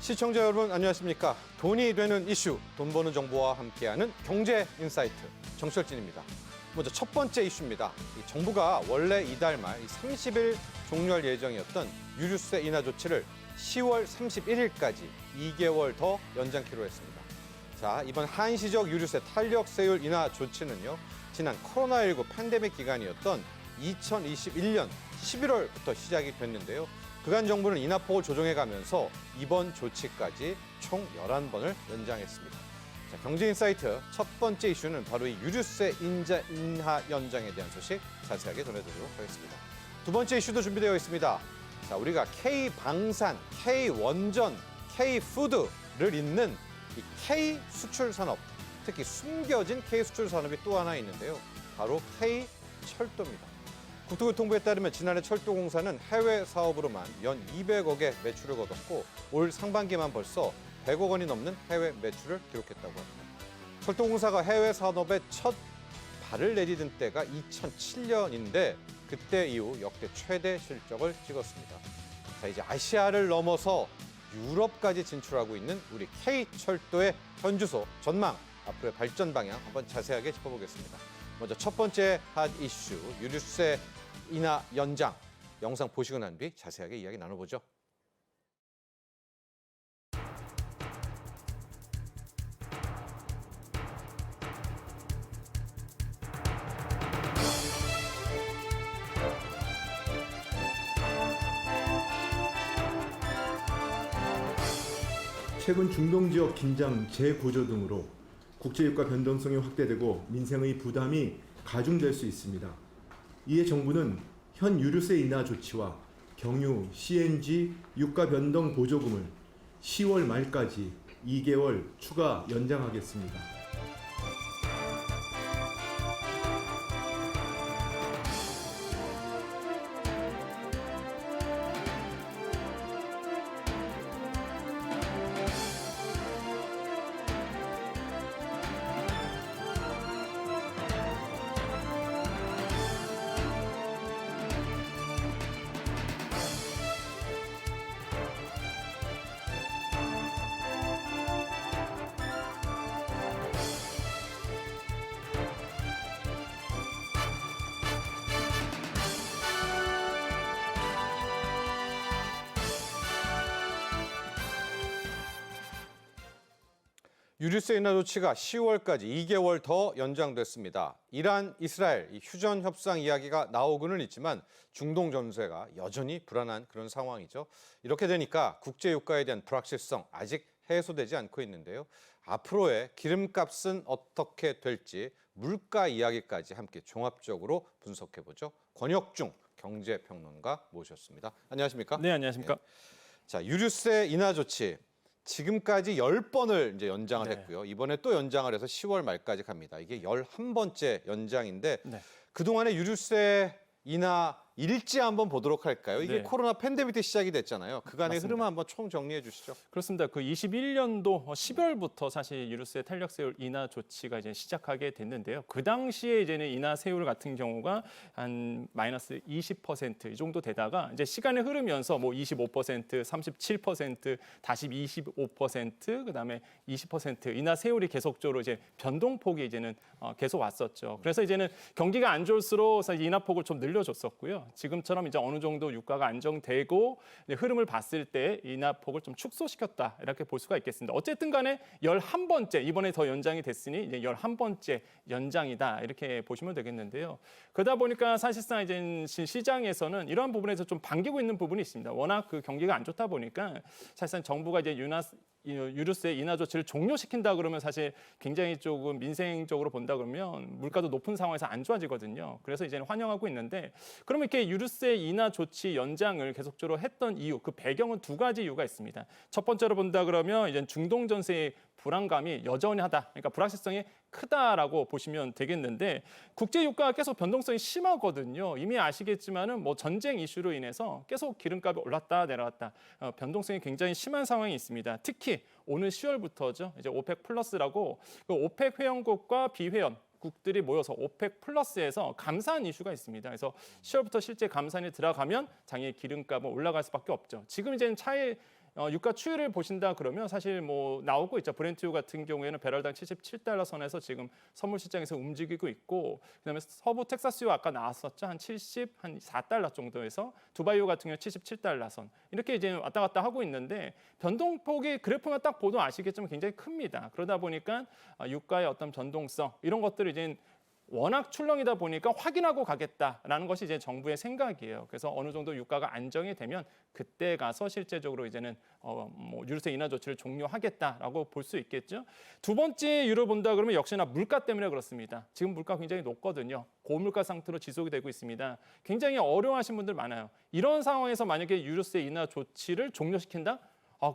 시청자 여러분 안녕하십니까? 돈이 되는 이슈, 돈 버는 정보와 함께하는 경제 인사이트 정철진입니다. 먼저 첫 번째 이슈입니다. 정부가 원래 이달 말 30일 종료할 예정이었던 유류세 인하 조치를 10월 31일까지 2개월 더 연장키로 했습니다. 자, 이번 한시적 유류세 탄력세율 인하 조치는요, 지난 코로나19 팬데믹 기간이었던 2021년 11월부터 시작이 됐는데요. 그간 정부는 인하폭을 조정해가면서 이번 조치까지 총 11번을 연장했습니다. 자, 경제인사이트 첫 번째 이슈는 바로 이 유류세 인하 연장에 대한 소식 자세하게 전해드리도록 하겠습니다. 두 번째 이슈도 준비되어 있습니다. 자, 우리가 K방산, K원전, K푸드를 잇는 이 K수출 산업, 특히 숨겨진 K수출 산업이 또 하나 있는데요. 바로 K철도입니다. 국토교통부에 따르면 지난해 철도공사는 해외 사업으로만 연 200억의 매출을 거뒀고 올 상반기만 벌써 100억 원이 넘는 해외 매출을 기록했다고 합니다. 철도공사가 해외 산업에 첫 발을 내디딘 때가 2007년인데 그때 이후 역대 최대 실적을 찍었습니다. 자, 이제 아시아를 넘어서 유럽까지 진출하고 있는 우리 K철도의 현주소, 전망, 앞으로의 발전 방향 한번 자세하게 짚어보겠습니다. 먼저 첫 번째 핫 이슈, 유류세 인하 연장. 영상 보시고 난 뒤 자세하게 이야기 나눠보죠. 최근 중동 지역 긴장 재고조 등으로 국제유가 변동성이 확대되고 민생의 부담이 가중될 수 있습니다. 이에 정부는 현 유류세 인하 조치와 경유, CNG 유가 변동 보조금을 10월 말까지 2개월 추가 연장하겠습니다. 유류세 인하 조치가 10월까지 2개월 더 연장됐습니다. 이란, 이스라엘 휴전 협상 이야기가 나오고는 있지만 중동 전세가 여전히 불안한 그런 상황이죠. 이렇게 되니까 국제 유가에 대한 불확실성 아직 해소되지 않고 있는데요. 앞으로의 기름값은 어떻게 될지 물가 이야기까지 함께 종합적으로 분석해보죠. 권혁중 경제평론가 모셨습니다. 안녕하십니까? 네, 안녕하십니까? 자, 유류세 인하 조치. 지금까지 10번을 이제 연장을 네. 했고요. 이번에 또 연장을 해서 10월 말까지 갑니다. 이게 11번째 연장인데 네. 그동안의 유류세 인하 일지 한번 보도록 할까요? 이게 네. 코로나 팬데믹 때 시작이 됐잖아요. 그간의 맞습니다. 흐름을 한번 총 정리해 주시죠. 그렇습니다. 그 21년도 10월부터 사실 유류세 탄력세율 인하 조치가 이제 시작하게 됐는데요. 그 당시에 이제는 인하 세율 같은 경우가 한 마이너스 20% 이 정도 되다가 이제 시간이 흐르면서 뭐 25%, 37%, 다시 25%, 그다음에 20% 인하 세율이 계속적으로 이제 변동폭이 이제는 계속 왔었죠. 그래서 이제는 경기가 안 좋을수록 사실 인하폭을 좀 늘려줬었고요. 지금처럼 이제 어느 정도 유가가 안정되고 흐름을 봤을 때 인하폭을 좀 축소시켰다 이렇게 볼 수가 있겠습니다. 어쨌든 간에 11번째 이번에 더 연장이 됐으니 이제 11번째 연장이다 이렇게 보시면 되겠는데요. 그러다 보니까 사실상 이제 시장에서는 이러한 부분에서 좀 반기고 있는 부분이 있습니다. 워낙 그 경기가 안 좋다 보니까 사실상 정부가 이제 유류세 인하 조치를 종료시킨다 그러면 사실 굉장히 조금 민생적으로 본다 그러면 물가도 높은 상황에서 안 좋아지거든요. 그래서 이제는 환영하고 있는데 그러면 이렇게 유류세 인하 조치 연장을 계속적으로 했던 이유, 그 배경은 두 가지 이유가 있습니다. 첫 번째로 본다 그러면 이제 중동 전세의 불안감이 여전히 하다. 그러니까 불확실성이 크다라고 보시면 되겠는데 국제 유가가 계속 변동성이 심하거든요. 이미 아시겠지만은 뭐 전쟁 이슈로 인해서 계속 기름값이 올랐다 내려왔다 변동성이 굉장히 심한 상황이 있습니다. 특히 오늘 10월부터죠. 이제 오펙 플러스라고 그 오펙 회원국과 비회원 국들이 모여서 오펙 플러스에서 감산 이슈가 있습니다. 그래서 10월부터 실제 감산이 들어가면 당연히 기름값은 올라갈 수밖에 없죠. 지금 이제는 차에 유가 추이를 보신다 그러면 사실 뭐 나오고 있죠. 브렌트유 같은 경우에는 배럴당 77달러 선에서 지금 선물 시장에서 움직이고 있고, 그다음에 서부 텍사스유 아까 나왔었죠. 한 4달러 정도에서 두바이유 같은 경우 77달러 선 이렇게 이제 왔다 갔다 하고 있는데 변동폭이 그래프만 딱 보도 아시겠지만 굉장히 큽니다. 그러다 보니까 유가의 어떤 변동성 이런 것들을 이제 워낙 출렁이다 보니까 확인하고 가겠다라는 것이 이제 정부의 생각이에요. 그래서 어느 정도 유가가 안정이 되면 그때 가서 실제적으로 이제는 뭐 유류세 인하 조치를 종료하겠다라고 볼 수 있겠죠. 두 번째 이유를 본다 그러면 역시나 물가 때문에 그렇습니다. 지금 물가 굉장히 높거든요. 고물가 상태로 지속이 되고 있습니다. 굉장히 어려워하신 분들 많아요. 이런 상황에서 만약에 유류세 인하 조치를 종료시킨다?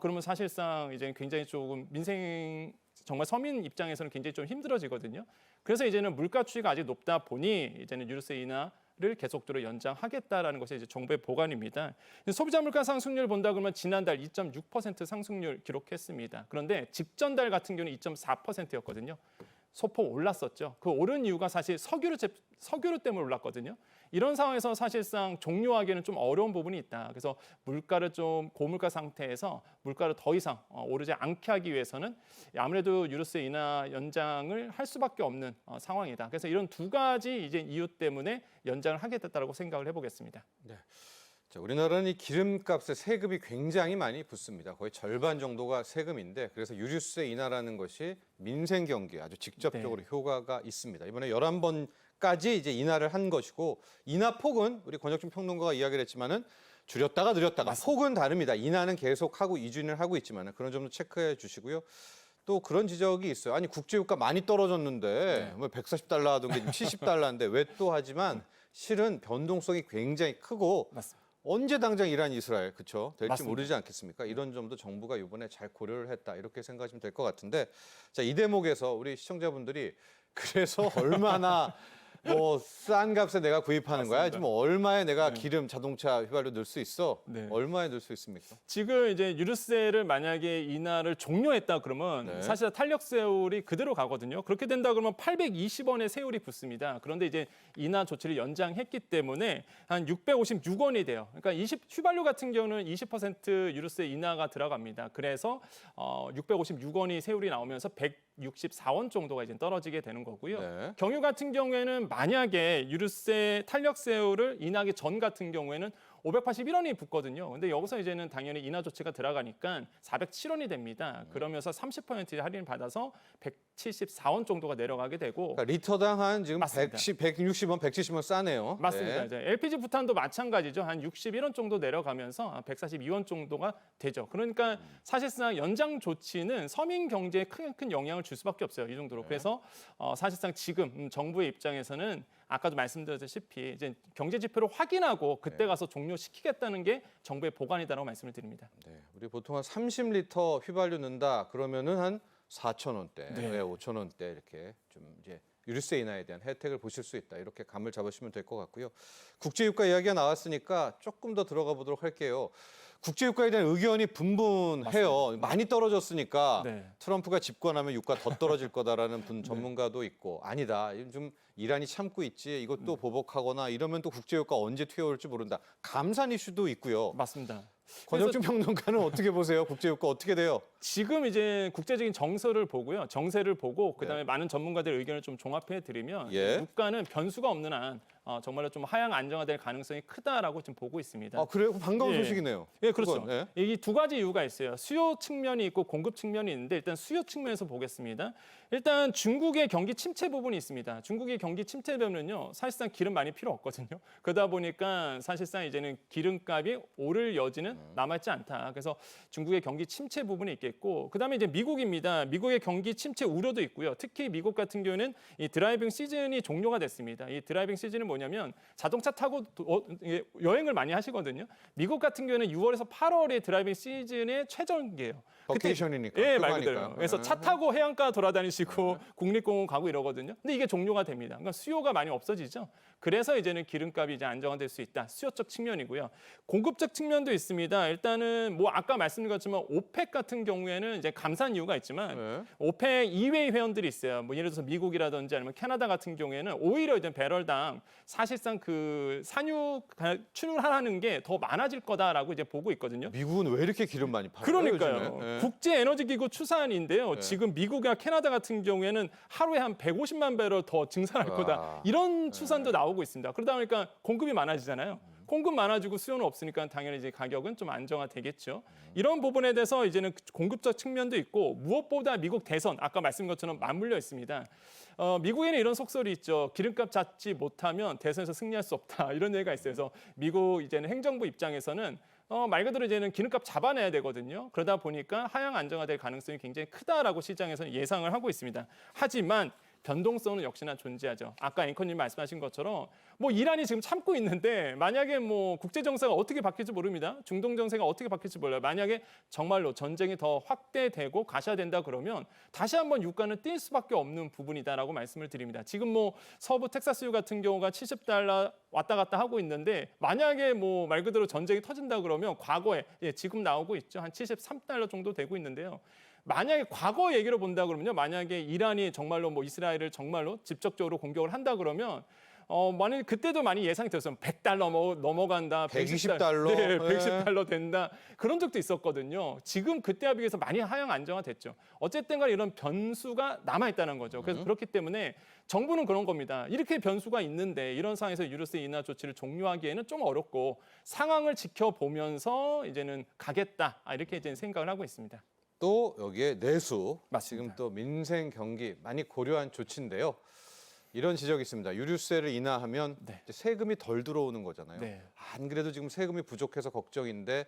그러면 사실상 이제 굉장히 조금 민생 정말 서민 입장에서는 굉장히 좀 힘들어지거든요. 그래서 이제는 물가 추이가 아직 높다 보니 이제는 유류세 인하를 계속적으로 연장하겠다라는 것이 이제 정부의 보관입니다. 소비자 물가 상승률 본다 그러면 지난달 2.6% 상승률 기록했습니다. 그런데 직전 달 같은 경우는 2.4%였거든요. 소폭 올랐었죠. 그 오른 이유가 사실 석유로 때문에 올랐거든요. 이런 상황에서 사실상 종료하기에는 좀 어려운 부분이 있다. 그래서 물가를 좀 고물가 상태에서 물가를 더 이상 오르지 않게 하기 위해서는 아무래도 유류세 인하 연장을 할 수밖에 없는 상황이다. 그래서 이런 두 가지 이제 이유 때문에 연장을 하게 됐다고 생각을 해보겠습니다. 네. 자, 우리나라는 이 기름값에 세금이 굉장히 많이 붙습니다. 거의 절반 정도가 세금인데 그래서 유류세 인하라는 것이 민생 경기에 아주 직접적으로 효과가 있습니다. 이번에 11번까지 이제 인하를 한 것이고 인하 폭은 우리 권혁준 평론가가 이야기를 했지만은 줄였다가 늘렸다가 폭은 다릅니다. 인하는 계속하고 이준을 하고 있지만은 그런 점도 체크해 주시고요. 또 그런 지적이 있어요. 아니 국제유가 많이 떨어졌는데 뭐 140달러 하던 게 70달러인데 왜 또 하지만 실은 변동성이 굉장히 크고 맞습니다. 언제 당장 이란, 이스라엘 그렇죠? 될지 맞습니다. 모르지 않겠습니까? 이런 점도 정부가 이번에 잘 고려를 했다 이렇게 생각하시면 될 것 같은데 자, 이 대목에서 우리 시청자분들이 그래서 얼마나 뭐 싼 값에 내가 구입하는 거야? 지금 얼마에 내가 기름, 자동차 휘발유 넣을 수 있어? 네. 얼마에 넣을 수 있습니까? 지금 이제 유류세를 만약에 인하를 종료했다 그러면 사실 탄력 세율이 그대로 가거든요. 그렇게 된다 그러면 820원의 세율이 붙습니다. 그런데 이제 인하 조치를 연장했기 때문에 한 656원이 돼요. 그러니까 휘발유 같은 경우는 20% 유류세 인하가 들어갑니다. 그래서 656원이 세율이 나오면서 164원 정도가 이제 떨어지게 되는 거고요. 네. 경유 같은 경우에는 만약에 유류세 탄력 세율을 인하기 전 같은 경우에는 581원이 붙거든요. 근데 여기서 이제는 당연히 인하 조치가 들어가니까 407원이 됩니다. 그러면서 30% 할인 받아서 174원 정도가 내려가게 되고 그러니까 리터당 한 지금 맞습니다. 160원, 170원 싸네요. 맞습니다. 네. 이제 LPG 부탄도 마찬가지죠. 한 61원 정도 내려가면서 한 142원 정도가 되죠. 그러니까 사실상 연장 조치는 서민 경제에 큰 영향을 줄 수밖에 없어요. 이 정도로. 그래서 사실상 지금 정부의 입장에서는 아까도 말씀드렸다시피 이제 경제 지표를 확인하고 그때 가서 종료시키겠다는 게 정부의 보관이다라고 말씀을 드립니다. 네, 우리 보통 한 30리터 휘발유 넣는다 그러면은 한 4,000원대, 네. 5,000원대 이렇게 좀 이제 유류세 인하에 대한 혜택을 보실 수 있다. 이렇게 감을 잡으시면 될 것 같고요. 국제유가 이야기가 나왔으니까 조금 더 들어가 보도록 할게요. 국제유가에 대한 의견이 분분해요. 맞습니다. 많이 떨어졌으니까 네. 트럼프가 집권하면 유가 더 떨어질 거다라는 분 전문가도 있고 아니다. 좀 이란이 참고 있지. 이것도 보복하거나 이러면 또 국제유가 언제 튀어올지 모른다. 감산 이슈도 있고요. 맞습니다. 권혁준 평론가는 어떻게 보세요? 국제유가 어떻게 돼요? 지금 이제 국제적인 정세를 보고요. 정세를 보고 그다음에 많은 전문가들의 의견을 좀 종합해 드리면 예. 유가는 변수가 없는 한 정말로 좀 하향 안정화될 가능성이 크다라고 지금 보고 있습니다. 아 그래요? 반가운 예. 소식이네요. 예, 그렇죠. 그건, 예. 이 두 가지 이유가 있어요. 수요 측면이 있고 공급 측면이 있는데 일단 수요 측면에서 보겠습니다. 일단 중국의 경기 침체 부분이 있습니다. 중국의 경기 침체되면요, 사실상 기름 많이 필요 없거든요. 그러다 보니까 사실상 이제는 기름값이 오를 여지는 남아있지 않다. 그래서 중국의 경기 침체 부분이 있겠고, 그다음에 이제 미국입니다. 미국의 경기 침체 우려도 있고요. 특히 미국 같은 경우는 이 드라이빙 시즌이 종료가 됐습니다. 이 드라이빙 시즌은 뭐냐면 자동차 타고 여행을 많이 하시거든요. 미국 같은 경우는 6월에서 8월이 드라이빙 시즌의 최전기예요. 버케이션이니까. 예, 말 휴가니까. 그대로. 그래서 차 타고 해안가 돌아다니시고 국립공원 가고 이러거든요. 근데 이게 종료가 됩니다. 그러니까 수요가 많이 없어지죠. 그래서 이제는 기름값이 이제 안정화될 수 있다. 수요적 측면이고요. 공급적 측면도 있습니다. 일단은 뭐 아까 말씀드린 것처럼 오펙 같은 경우에는 이제 감사한 이유가 있지만 네. 오펙 이외의 회원들이 있어요. 뭐 예를 들어서 미국이라든지 아니면 캐나다 같은 경우에는 오히려 이제 배럴당 사실상 그 산유 추출하라는 게 더 많아질 거다라고 이제 보고 있거든요. 미국은 왜 이렇게 기름 많이 팔아요? 그러니까요. 요즘에? 네. 국제에너지기구 추산인데요. 네. 지금 미국이나 캐나다 같은 경우에는 하루에 한 150만 배럴 더 증산할 와. 거다. 이런 추산도 나오고 있습니다. 그러다 보니까 공급이 많아지잖아요. 공급 많아지고 수요는 없으니까 당연히 이제 가격은 좀 안정화되겠죠. 이런 부분에 대해서 이제는 공급적 측면도 있고 무엇보다 미국 대선 아까 말씀드린 것처럼 맞물려 있습니다. 미국에는 이런 속설이 있죠. 기름값 잡지 못하면 대선에서 승리할 수 없다. 이런 얘기가 있어요. 그래서 미국 이제는 행정부 입장에서는 말 그대로 이제는 기름값 잡아내야 되거든요. 그러다 보니까 하향 안정화될 가능성이 굉장히 크다라고 시장에서는 예상을 하고 있습니다. 하지만 변동성은 역시나 존재하죠. 아까 앵커님 말씀하신 것처럼 뭐 이란이 지금 참고 있는데 만약에 뭐 국제 정세가 어떻게 바뀔지 모릅니다. 중동 정세가 어떻게 바뀔지 몰라요. 만약에 정말로 전쟁이 더 확대되고 가셔야된다 그러면 다시 한번 유가는 뛸 수밖에 없는 부분이다라고 말씀을 드립니다. 지금 뭐 서부 텍사스유 같은 경우가 $70 왔다 갔다 하고 있는데 만약에 뭐 말 그대로 전쟁이 터진다 그러면 과거에 지금 나오고 있죠. 한 $73 정도 되고 있는데요. 만약에 과거 얘기를 본다 그러면요. 만약에 이란이 정말로 뭐 이스라엘을 정말로 직접적으로 공격을 한다 그러면 만약에 그때도 많이 예상이 됐어요. $100 넘어간다. $120? 네, 네. $110 된다. 그런 적도 있었거든요. 지금 그때와 비교해서 많이 하향 안정화됐죠. 어쨌든 간에 이런 변수가 남아있다는 거죠. 그래서 그렇기 때문에 정부는 그런 겁니다. 이렇게 변수가 있는데 이런 상황에서 유류세 인하 조치를 종료하기에는 좀 어렵고 상황을 지켜보면서 이제는 가겠다. 이렇게 이제 생각을 하고 있습니다. 또 여기에 내수, 맞습니다. 지금 또 민생 경기 많이 고려한 조치인데요. 이런 지적이 있습니다. 유류세를 인하하면 네. 이제 세금이 덜 들어오는 거잖아요. 네. 안 그래도 지금 세금이 부족해서 걱정인데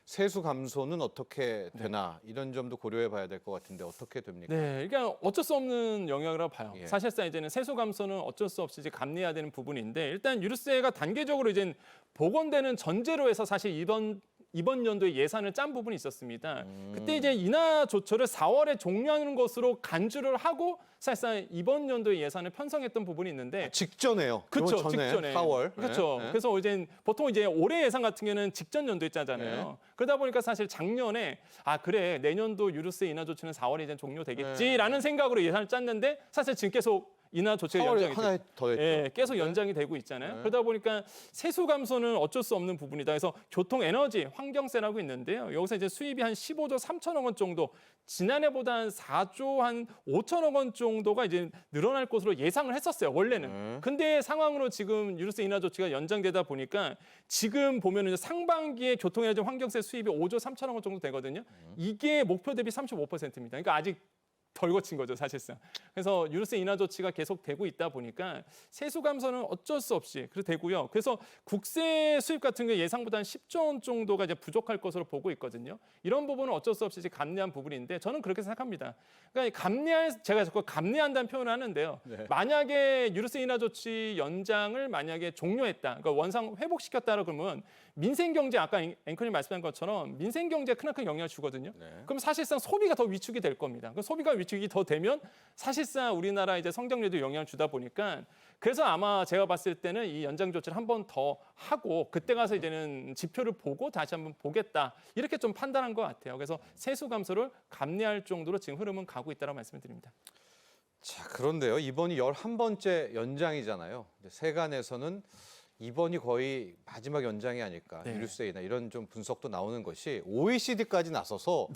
세수 감소는 어떻게 되나 이런 점도 고려해 봐야 될 것 같은데 어떻게 됩니까? 네, 그러니까 어쩔 수 없는 영역이라고 봐요. 예. 사실상 이제는 세수 감소는 어쩔 수 없이 이제 감내해야 되는 부분인데 일단 유류세가 단계적으로 이제 복원되는 전제로 해서 사실 이번 연도에 예산을 짠 부분이 있었습니다. 그때 이제 인하 조처를 4월에 종료하는 것으로 간주를 하고 사실상 이번 연도에 예산을 편성했던 부분이 있는데 직전에요. 그렇죠. 이번 전에 직전에. 4월. 그렇죠. 네. 그래서 이제 보통 이제 올해 예산 같은 경우는 직전 연도에 짜잖아요. 네. 그러다 보니까 사실 작년에 그래 내년도 유류세 인하 조치는 4월에 이제 종료되겠지라는 생각으로 예산을 짰는데 사실 지금 계속 인하 조치가 4월에 연장이 하나 더 했죠. 예, 계속 연장이 되고 있잖아요. 그러다 보니까 세수 감소는 어쩔 수 없는 부분이다. 그래서 교통 에너지 환경세라고 있는데요. 여기서 이제 수입이 한 15조 3천억 원 정도 지난해보다 한 4조 한 5천억 원 정도가 이제 늘어날 것으로 예상을 했었어요. 원래는. 근데 상황으로 지금 유류세 인하 조치가 연장되다 보니까 지금 보면은 상반기에 교통 에너지 환경세 수입이 5조 3천억 원 정도 되거든요. 이게 목표 대비 35%입니다. 그러니까 아직 덜 거친 거죠, 사실상. 그래서 유류세 인하 조치가 계속 되고 있다 보니까 세수 감소는 어쩔 수 없이 그렇게 되고요. 그래서 국세 수입 같은 게 예상보다 한 10조 원 정도가 이제 부족할 것으로 보고 있거든요. 이런 부분은 어쩔 수 없이 이제 감내한 부분인데 저는 그렇게 생각합니다. 그러니까 제가 자꾸 감내한다는 표현을 하는데요. 만약에 유류세 인하 조치 연장을 만약에 종료했다, 그러니까 원상 회복시켰다라 그러면 민생 경제 아까 앵커님 말씀한 것처럼 민생 경제에 크나큰 영향을 주거든요. 그럼 사실상 소비가 더 위축이 될 겁니다. 그럼 소비가 위축이 더 되면 사실상 우리나라 이제 성장률에도 영향을 주다 보니까 그래서 아마 제가 봤을 때는 이 연장 조치를 한 번 더 하고 그때 가서 이제는 지표를 보고 다시 한번 보겠다 이렇게 좀 판단한 것 같아요. 그래서 세수 감소를 감내할 정도로 지금 흐름은 가고 있다고 말씀을 드립니다. 자, 그런데요. 이번이 11번째 연장이잖아요. 세간에서는 이번이 거의 마지막 연장이 아닐까. 네. 유류세 인하 이런 좀 분석도 나오는 것이 OECD까지 나서서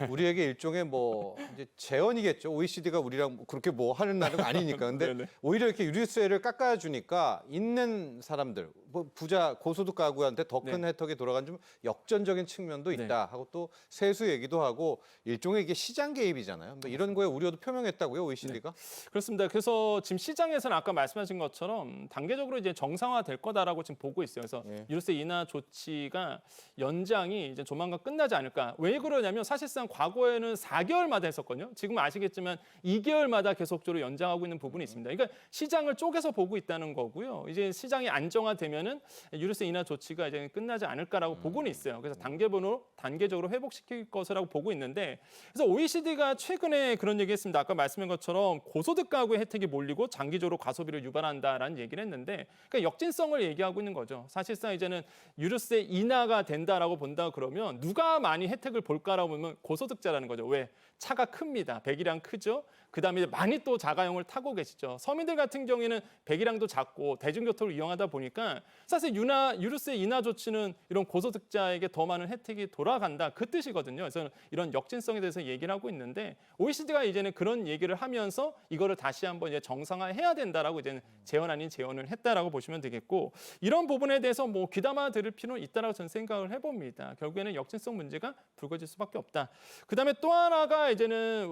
우리에게 일종의 뭐 이제 재언이겠죠. OECD가 우리랑 그렇게 뭐 하는 나라가 아니니까. 근데 네네. 오히려 이렇게 유류세를 깎아 주니까 있는 사람들, 뭐 부자 고소득 가구한테 더 큰 네. 혜택이 돌아간 좀 역전적인 측면도 있다 하고 또 세수 얘기도 하고 일종의 이게 시장 개입이잖아요. 뭐 이런 거에 우려도 표명했다고요, OECD가? 그렇습니다. 그래서 지금 시장에서는 아까 말씀하신 것처럼 단계적으로 이제 정상화될 거다라고 지금 보고 있어요. 그래서 예. 유류세 인하 조치가 연장이 이제 조만간 끝나지 않을까. 왜 그러냐면 사실상 과거에는 4개월마다 했었거든요. 지금 아시겠지만 2개월마다 계속적으로 연장하고 있는 부분이 있습니다. 그러니까 시장을 쪼개서 보고 있다는 거고요. 이제 시장이 안정화되면은 유류세 인하 조치가 이제 끝나지 않을까라고 보고는 있어요. 그래서 단계적으로 회복시킬 것이라고 보고 있는데, 그래서 OECD가 최근에 그런 얘기했습니다. 아까 말씀한 것처럼 고소득 가구의 혜택이 몰리고 장기적으로 과소비를 유발한다라는 얘기를 했는데, 그러니까 역진성을 얘기하고 있는 거죠. 사실상 이제는 유류세 인하가 된다라고 본다 그러면 누가 많이 혜택을 볼까라고 보면 고소득자라는 거죠. 왜? 차가 큽니다. 배기량 크죠. 그다음에 많이 또 자가용을 타고 계시죠. 서민들 같은 경우에는 배기량도 작고 대중교통을 이용하다 보니까 사실 유류세 인하 조치는 이런 고소득자에게 더 많은 혜택이 돌아간다, 그 뜻이거든요. 그래서 이런 역진성에 대해서 얘기를 하고 있는데, OECD가 이제는 그런 얘기를 하면서 이거를 다시 한번 이제 정상화해야 된다라고 이제는 제언 아닌 제언을 했다라고 보시면 되겠고, 이런 부분에 대해서 뭐 귀담아 들을 필요는 있다라고 저는 생각을 해봅니다. 결국에는 역진성 문제가 불거질 수밖에 없다. 그다음에 또 하나가 이제는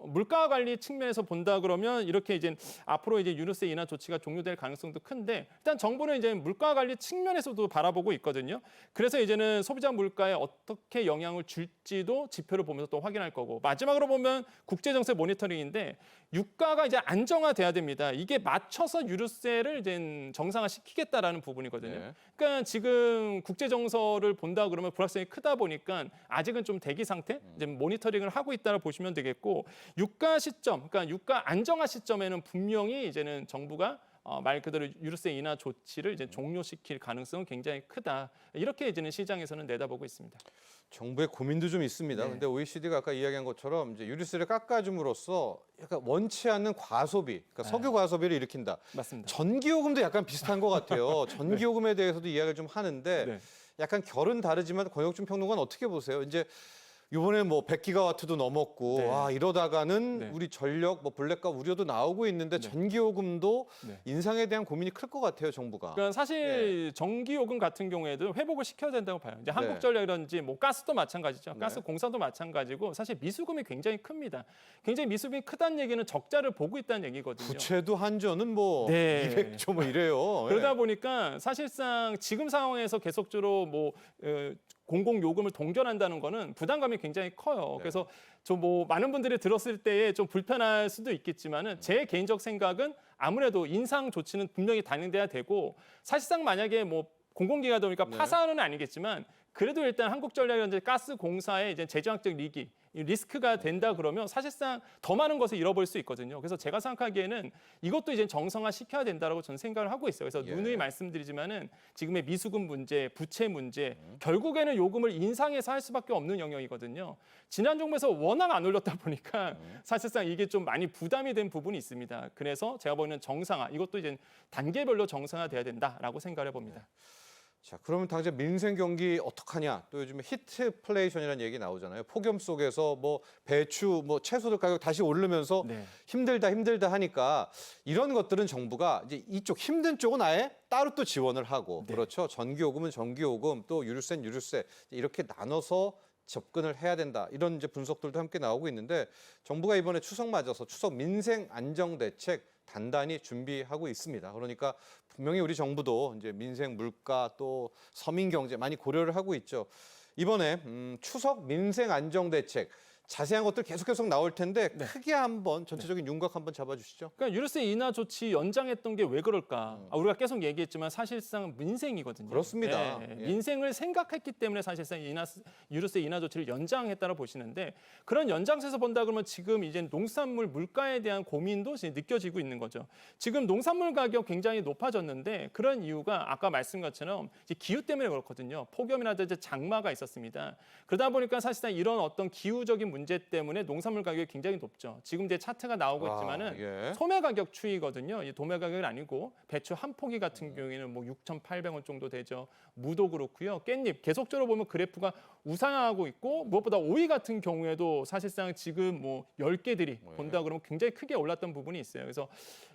물가 관리 측면에서 본다 그러면 이렇게 이제 앞으로 이제 유류세 인하 조치가 종료될 가능성도 큰데, 일단 정부는 이제 물가 관리 측면에서도 바라보고 있거든요. 그래서 이제는 소비자 물가에 어떻게 영향을 줄지도 지표를 보면서 또 확인할 거고, 마지막으로 보면 국제정세 모니터링인데 유가가 이제 안정화돼야 됩니다. 이게 맞춰서 유류세를 이제 정상화시키겠다라는 부분이거든요. 네. 그러니까 지금 국제 정서를 본다 그러면 불확실성이 크다 보니까 아직은 좀 대기 상태, 이제 모니터링을 하고 있다고 보시면 되겠고, 유가 시점, 그러니까 유가 안정화 시점에는 분명히 이제는 정부가 말 그대로 유류세 인하 조치를 이제 종료시킬 가능성은 굉장히 크다. 이렇게 이제는 시장에서는 내다보고 있습니다. 정부의 고민도 좀 있습니다. 네. 근데 OECD가 아까 이야기한 것처럼 이제 유류세를 깎아줌으로써 약간 원치 않는 과소비, 그러니까 석유 과소비를 일으킨다. 맞습니다. 전기요금도 약간 비슷한 것 같아요. 전기요금에 대해서도 이야기를 좀 하는데 네. 약간 결은 다르지만 권혁준 평론가는 어떻게 보세요? 이제 이번에 뭐 100기가와트도 넘었고 네. 와 이러다가는 네. 우리 전력 뭐 블랙과 우려도 나오고 있는데 전기요금도 네. 인상에 대한 고민이 클 것 같아요, 정부가. 그러니까 사실 전기요금 같은 경우에도 회복을 시켜야 된다고 봐요. 이제 네. 한국전력이라든지 뭐 가스도 마찬가지죠. 네. 가스 공사도 마찬가지고 사실 미수금이 굉장히 큽니다. 굉장히 미수금이 크다는 얘기는 적자를 보고 있다는 얘기거든요. 부채도 한전은 뭐 네. 200조 뭐 이래요. 그러다 예. 보니까 사실상 지금 상황에서 계속적으로 뭐 공공 요금을 동결한다는 거는 부담감이 굉장히 커요. 네. 그래서 좀 뭐 많은 분들이 들었을 때에 좀 불편할 수도 있겠지만은 제 개인적 생각은 아무래도 인상 조치는 분명히 단행돼야 되고, 사실상 만약에 뭐 공공기관이다 보니까 네. 파산은 아니겠지만 그래도 일단 한국전력이라든지 가스공사의 이제 재정학적 위기, 이 리스크가 된다 그러면 사실상 더 많은 것을 잃어버릴 수 있거든요. 그래서 제가 생각하기에는 이것도 이제 정상화 시켜야 된다라고 저는 생각을 하고 있어요. 그래서 예. 누누이 말씀드리지만은 지금의 미수금 문제, 부채 문제, 결국에는 요금을 인상해서 할 수밖에 없는 영역이거든요. 지난 정부에서 워낙 안 올렸다 보니까 사실상 이게 좀 많이 부담이 된 부분이 있습니다. 그래서 제가 보는 정상화, 이것도 이제 단계별로 정상화돼야 된다라고 생각을 해봅니다. 자, 그러면 당장 민생 경기 어떡하냐? 또 요즘에 히트플레이션이라는 얘기 나오잖아요. 폭염 속에서 뭐 배추, 뭐 채소들 가격 다시 오르면서 네. 힘들다 하니까 이런 것들은 정부가 이제 이쪽 힘든 쪽은 아예 따로 또 지원을 하고 네. 그렇죠. 전기요금은 전기요금, 또 유류세는 유류세 이렇게 나눠서 접근을 해야 된다. 이런 이제 분석들도 함께 나오고 있는데, 정부가 이번에 추석 맞아서 추석 민생 안정 대책 단단히 준비하고 있습니다. 그러니까 분명히 우리 정부도 이제 민생 물가 또 서민 경제 많이 고려를 하고 있죠. 이번에 추석 민생 안정 대책 자세한 것들 계속 나올 텐데 크게 한번 전체적인 윤곽 한번 잡아주시죠. 그러니까 유류세 인하 조치 연장했던 게 왜 그럴까? 우리가 계속 얘기했지만 사실상 민생이거든요. 그렇습니다. 예, 예. 민생을 생각했기 때문에 사실상 유류세 인하 조치를 연장했다고 보시는데, 그런 연장세에서 본다 그러면 지금 이제 농산물 물가에 대한 고민도 지금 느껴지고 있는 거죠. 지금 농산물 가격 굉장히 높아졌는데 그런 이유가 아까 말씀 것처럼 이제 기후 때문에 그렇거든요. 폭염이라든지 장마가 있었습니다. 그러다 보니까 사실상 이런 어떤 기후적인 문제 때문에 농산물 가격이 굉장히 높죠. 지금 이제 차트가 나오고 있지만은 예. 소매 가격 추이거든요. 이 도매 가격은 아니고 배추 한 포기 같은 경우에는 뭐 6,800원 정도 되죠. 무도 그렇고요. 깻잎 계속적으로 보면 그래프가 우상하고 있고, 무엇보다 오이 같은 경우에도 사실상 지금 뭐 10개들이 본다 그러면 굉장히 크게 올랐던 부분이 있어요. 그래서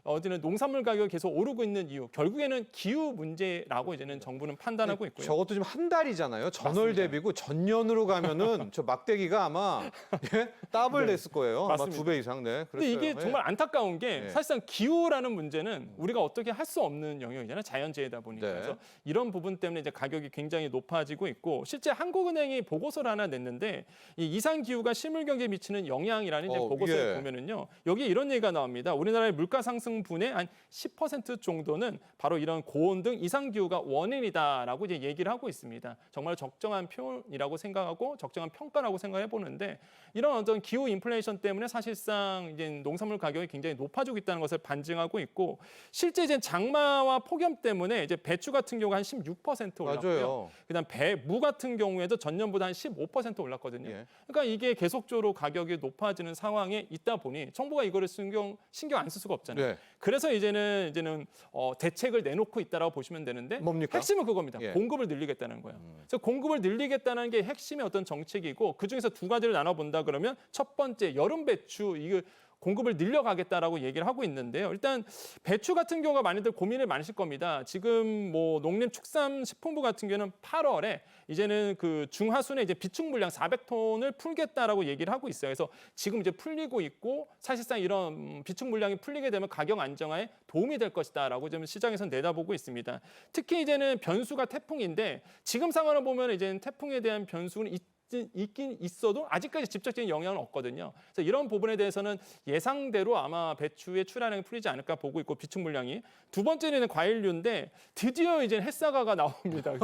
어디는 농산물 가격이 계속 오르고 있는 이유, 결국에는 기후 문제라고 이제는 정부는 판단하고 있고요. 저것도 지금 한 달이잖아요. 전월 맞습니다. 대비고 전년으로 가면은 저 막대기가 아마 예? 더블 네. 냈을 거예요. 아마 맞습니다. 2배 이상. 네. 근데 그랬어요. 이게 예. 정말 안타까운 게 예. 사실상 기후라는 문제는 우리가 어떻게 할 수 없는 영역이잖아요. 자연재해다 보니까. 네. 그래서 이런 부분 때문에 이제 가격이 굉장히 높아지고 있고 실제 한국은행이 보고서를 하나 냈는데 이 이상 기후가 실물 경제에 미치는 영향이라는 이제 보고서에 예. 보면은요. 여기 이런 얘기가 나옵니다. 우리나라의 물가 상승 분의 한 10% 정도는 바로 이런 고온 등 이상 기후가 원인이다라고 이제 얘기를 하고 있습니다. 정말 적정한 표현이라고 생각하고 적정한 평가라고 생각해 보는데 이런 어떤 기후 인플레이션 때문에 사실상 이제 농산물 가격이 굉장히 높아지고 있다는 것을 반증하고 있고 실제 이제 장마와 폭염 때문에 이제 배추 같은 경우가 한 16% 올랐고요. 맞아요. 그다음 무 같은 경우에도 전년보다 한 15% 올랐거든요. 예. 그러니까 이게 계속적으로 가격이 높아지는 상황에 있다 보니 정부가 이거를 신경 안 쓸 수가 없잖아요. 네. 그래서 이제는 대책을 내놓고 있다라고 보시면 되는데 뭡니까? 핵심은 그겁니다. 예. 공급을 늘리겠다는 거예요. 그래서 공급을 늘리겠다는 게 핵심의 어떤 정책이고 그 중에서 두 가지를 나눠 본다 그러면 첫 번째 여름 배추 이거 공급을 늘려가겠다라고 얘기를 하고 있는데요. 일단 배추 같은 경우가 많이들 고민을 많으실 겁니다. 지금 뭐 농림축산식품부 같은 경우는 8월에 이제는 그 중하순에 이제 비축 물량 400톤을 풀겠다라고 얘기를 하고 있어요. 그래서 지금 이제 풀리고 있고 사실상 이런 비축 물량이 풀리게 되면 가격 안정화에 도움이 될 것이다라고 지금 시장에서 내다보고 있습니다. 특히 이제는 변수가 태풍인데 지금 상황을 보면 이제는 태풍에 대한 변수는 있긴 있어도 아직까지 직접적인 영향은 없거든요. 그래서 이런 부분에 대해서는 예상대로 아마 배추의 출하량이 풀리지 않을까 보고 있고 비축 물량이 두 번째는 과일류인데 드디어 이제 햇사과가 나옵니다.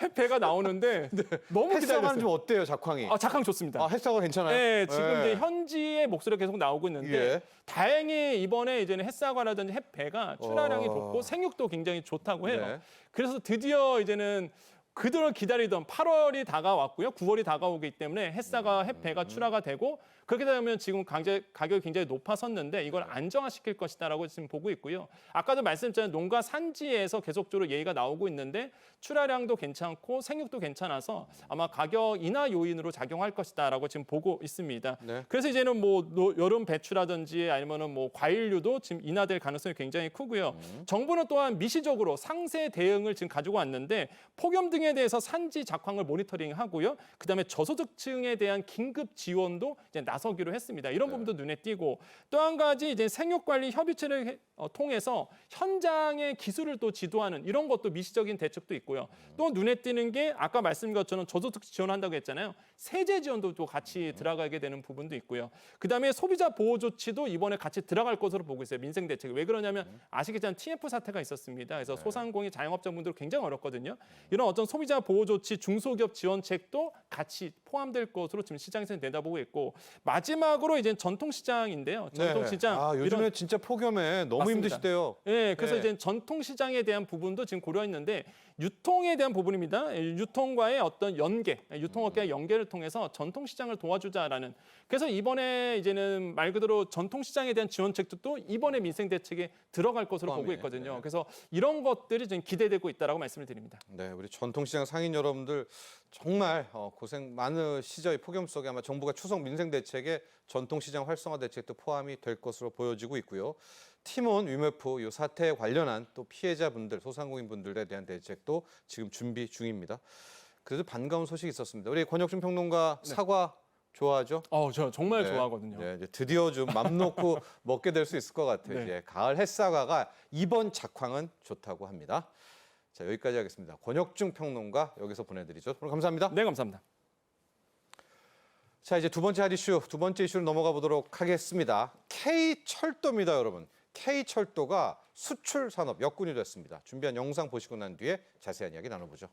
햇배가 나오는데 너무 햇사과는 기다렸어요. 좀 어때요, 작황이? 작황 좋습니다. 아, 햇사과 괜찮아요? 네, 지금 예. 이제 현지의 목소리가 계속 나오고 있는데 예. 다행히 이번에 이제는 햇사과라든지 햇배가 출하량이 와. 좋고 생육도 굉장히 좋다고 해요. 네. 그래서 드디어 이제는 그들을 기다리던 8월이 다가왔고요. 9월이 다가오기 때문에 햇사과 햇배가 출하가 되고 그렇게 되면 지금 가격이 굉장히 높아섰는데 이걸 안정화시킬 것이다라고 지금 보고 있고요. 아까도 말씀드렸잖아요. 농가 산지에서 계속적으로 얘기가 나오고 있는데 출하량도 괜찮고 생육도 괜찮아서 아마 가격 인하 요인으로 작용할 것이다라고 지금 보고 있습니다. 네. 그래서 이제는 뭐 여름 배추라든지 아니면은 뭐 과일류도 지금 인하될 가능성이 굉장히 크고요. 정부는 또한 미시적으로 상세 대응을 지금 가지고 왔는데 폭염 등에 대해서 산지 작황을 모니터링하고요. 그다음에 저소득층에 대한 긴급 지원도 이제 나서기로 했습니다. 이런 부분도 눈에 띄고 또 한 가지 이제 생육관리 협의체를 통해서 현장의 기술을 또 지도하는 이런 것도 미시적인 대책도 있고요. 또 눈에 띄는 게 아까 말씀드린 것처럼 저소득 지원한다고 했잖아요. 세제 지원도 또 같이 들어가게 되는 부분도 있고요. 그다음에 소비자 보호 조치도 이번에 같이 들어갈 것으로 보고 있어요. 민생 대책. 왜 그러냐면 아시겠지만 TF 사태가 있었습니다. 그래서 소상공인 자영업자분들 굉장히 어렵거든요. 이런 어떤 소비자 보호 조치, 중소기업 지원책도 같이 포함될 것으로 지금 시장에서 내다보고 있고 마지막으로 이제 전통시장인데요. 전통시장. 아, 요즘에 이런 진짜 폭염에 너무 맞습니다. 힘드시대요. 네, 그래서 네. 이제 전통 시장에 대한 부분도 지금 고려했는데 유통에 대한 부분입니다. 유통과의 어떤 연계, 유통업계의 연계를 통해서 전통 시장을 도와주자라는. 그래서 이번에 이제는 말 그대로 전통 시장에 대한 지원책도 또 이번에 민생 대책에 들어갈 것으로 보고 포함이에요. 있거든요. 네. 그래서 이런 것들이 지금 기대되고 있다라고 말씀을 드립니다. 네, 우리 전통시장 상인 여러분들 정말 고생 많으시죠. 이 폭염 속에 아마 정부가 추석 민생 대책에 전통시장 활성화 대책도 포함이 될 것으로 보여지고 있고요. 팀원 위메프 이 사태에 관련한 또 피해자분들, 소상공인분들에 대한 대책도 지금 준비 중입니다. 그래도 반가운 소식이 있었습니다. 우리 권혁준 평론가 사과 좋아하죠? 저 정말 네. 좋아하거든요. 네, 이제 드디어 좀 맘 놓고 먹게 될 수 있을 것 같아요. 네. 이제 가을 햇사과가 이번 작황은 좋다고 합니다. 자, 여기까지 하겠습니다. 권혁중 평론가 여기서 보내드리죠. 오늘 감사합니다. 네, 감사합니다. 자, 이제 두 번째 핫 이슈, 두 번째 이슈로 넘어가 보도록 하겠습니다. K철도입니다, 여러분. K철도가 수출 산업 역군이 됐습니다. 준비한 영상 보시고 난 뒤에 자세한 이야기 나눠보죠.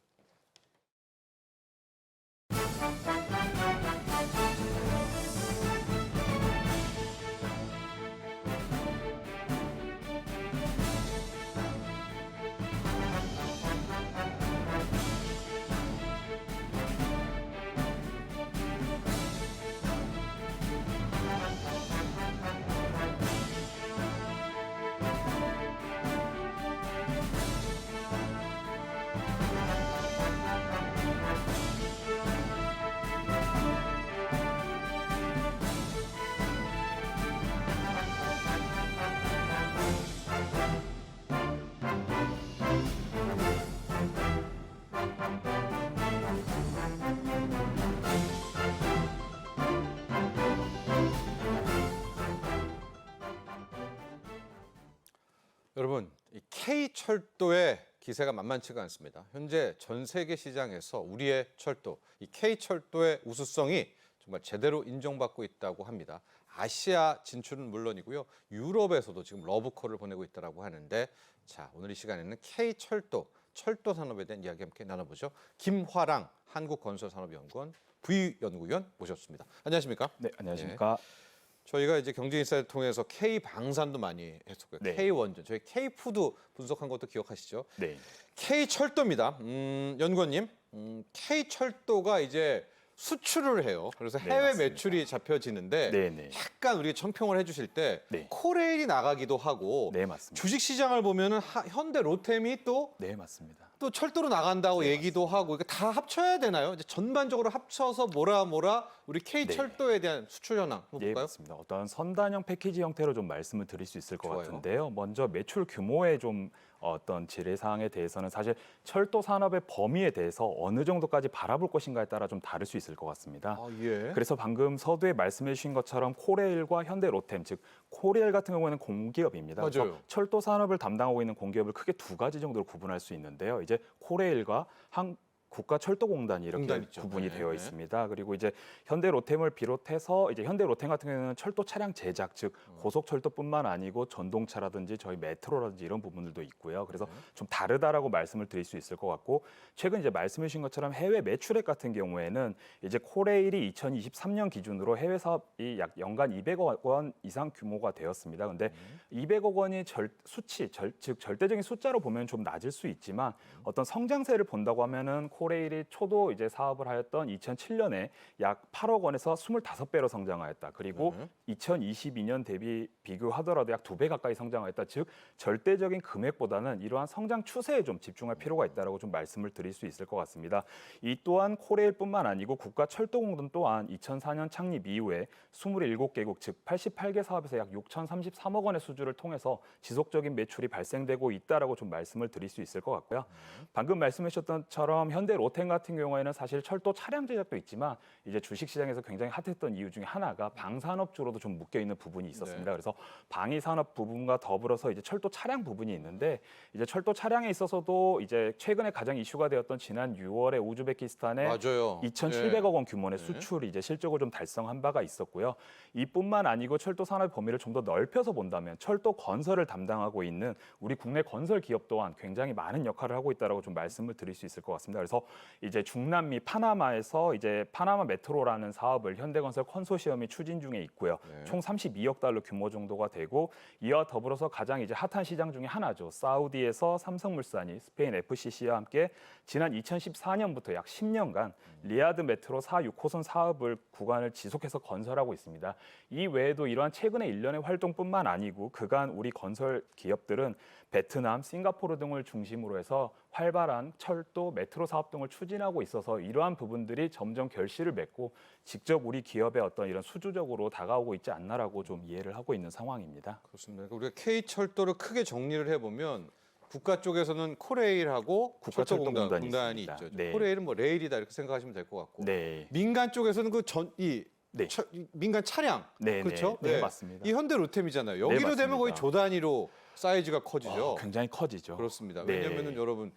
여러분, 이 K철도의 기세가 만만치가 않습니다. 현재 전 세계 시장에서 우리의 철도, 이 K철도의 우수성이 정말 제대로 인정받고 있다고 합니다. 아시아 진출은 물론이고요. 유럽에서도 지금 러브콜을 보내고 있다고 하는데, 자, 오늘 이 시간에는 K철도, 철도 산업에 대한 이야기 함께 나눠보죠. 김화랑 한국건설산업연구원 부연구위원 모셨습니다. 안녕하십니까? 네, 안녕하십니까? 저희가 이제 경제인사이트 통해서 K 방산도 많이 했었고요. 네. K 원전, 저희 K 푸드 분석한 것도 기억하시죠? 네. K 철도입니다. 연구원님, K 철도가 이제 수출을 해요. 그래서 네, 해외 맞습니다. 매출이 잡혀지는데 네, 네. 약간 우리가 청평을 해주실 때 네. 코레일이 나가기도 하고 네, 맞습니다. 주식 시장을 보면은 현대 로템이 또 네, 맞습니다. 철도로 나간다고 네, 얘기도 하고 이거 다 합쳐야 되나요? 이제 전반적으로 합쳐서 뭐라 우리 K 네. 철도에 대한 수출 현황 한번 예, 볼까요? 맞습니다. 어떤 선단형 패키지 형태로 좀 말씀을 드릴 수 있을 것 좋아요. 같은데요. 먼저 매출 규모의 좀 어떤 지뢰사항에 대해서는 사실 철도 산업의 범위에 대해서 어느 정도까지 바라볼 것인가에 따라 좀 다를 수 있을 것 같습니다. 아, 예. 그래서 방금 서두에 말씀해 주신 것처럼 코레일과 현대로템, 즉 코레일 같은 경우에는 공기업입니다. 맞아요. 그래서 철도 산업을 담당하고 있는 공기업을 크게 두 가지 정도로 구분할 수 있는데요. 이제 코레일과 국가철도공단이 이렇게 공단 있죠. 구분이 네, 되어 네. 있습니다. 그리고 이제 현대로템을 비롯해서 이제 현대로템 같은 경우에는 철도 차량 제작, 즉 고속철도뿐만 아니고 전동차라든지 저희 메트로라든지 이런 부분들도 있고요. 그래서 좀 다르다라고 말씀을 드릴 수 있을 것 같고, 최근 이제 말씀해 주신 것처럼 해외 매출액 같은 경우에는 이제 코레일이 2023년 기준으로 해외 사업이 약 연간 200억 원 이상 규모가 되었습니다. 근데 200억 원이 즉 절대적인 숫자로 보면 좀 낮을 수 있지만 어떤 성장세를 본다고 하면은 코레일이 초도 이제 사업을 하였던 2007년에 약 8억 원에서 25배로 성장하였다. 그리고 2022년 대비 비교하더라도 약 2배 가까이 성장하였다. 즉 절대적인 금액보다는 이러한 성장 추세에 좀 집중할 필요가 있다라고 좀 말씀을 드릴 수 있을 것 같습니다. 이 또한 코레일뿐만 아니고 국가철도공단 또한 2004년 창립 이후에 27개국 즉 88개 사업에서 약 6,033억 원의 수주를 통해서 지속적인 매출이 발생되고 있다라고 좀 말씀을 드릴 수 있을 것 같고요. 방금 말씀하셨던 것처럼 현대 로템 같은 경우에는 사실 철도 차량 제작도 있지만 이제 주식 시장에서 굉장히 핫했던 이유 중에 하나가 방산업주로도 좀 묶여 있는 부분이 있었습니다. 그래서 방위 산업 부분과 더불어서 이제 철도 차량 부분이 있는데 이제 철도 차량에 있어서도 이제 최근에 가장 이슈가 되었던 지난 6월에 우즈베키스탄에 맞아요. 2,700억 원 규모의 수출이 이제 실적을 좀 달성한 바가 있었고요. 이뿐만 아니고 철도 산업의 범위를 좀 더 넓혀서 본다면 철도 건설을 담당하고 있는 우리 국내 건설 기업 또한 굉장히 많은 역할을 하고 있다라고 좀 말씀을 드릴 수 있을 것 같습니다. 그래서 이제 중남미 파나마에서 이제 파나마 메트로라는 사업을 현대건설 컨소시엄이 추진 중에 있고요. 총 32억 달러 규모 정도가 되고 이와 더불어서 가장 이제 핫한 시장 중에 하나죠. 사우디에서 삼성물산이 스페인 FCC와 함께 지난 2014년부터 약 10년간 리야드 메트로 4, 6호선 사업을 구간을 지속해서 건설하고 있습니다. 이 외에도 이러한 최근의 일련의 활동뿐만 아니고 그간 우리 건설 기업들은 베트남, 싱가포르 등을 중심으로 해서 활발한 철도, 메트로 사업 등을 추진하고 있어서 이러한 부분들이 점점 결실을 맺고 직접 우리 기업의 어떤 이런 수주적으로 다가오고 있지 않나라고 좀 이해를 하고 있는 상황입니다. 그렇습니다. 그러니까 우리가 K철도를 크게 정리를 해보면 국가 쪽에서는 코레일하고 국가철도공단이 철도공단이 있습니다. 있죠. 네. 코레일은 뭐 레일이다 이렇게 생각하시면 될 것 같고 네. 민간 쪽에서는 네. 이 민간 차량 네, 그렇죠? 네, 맞습니다. 이 현대 로템이잖아요. 여기로 맞습니다. 되면 거의 조 단위로 사이즈가 커지죠. 굉장히 커지죠. 그렇습니다. 네. 왜냐하면 여러분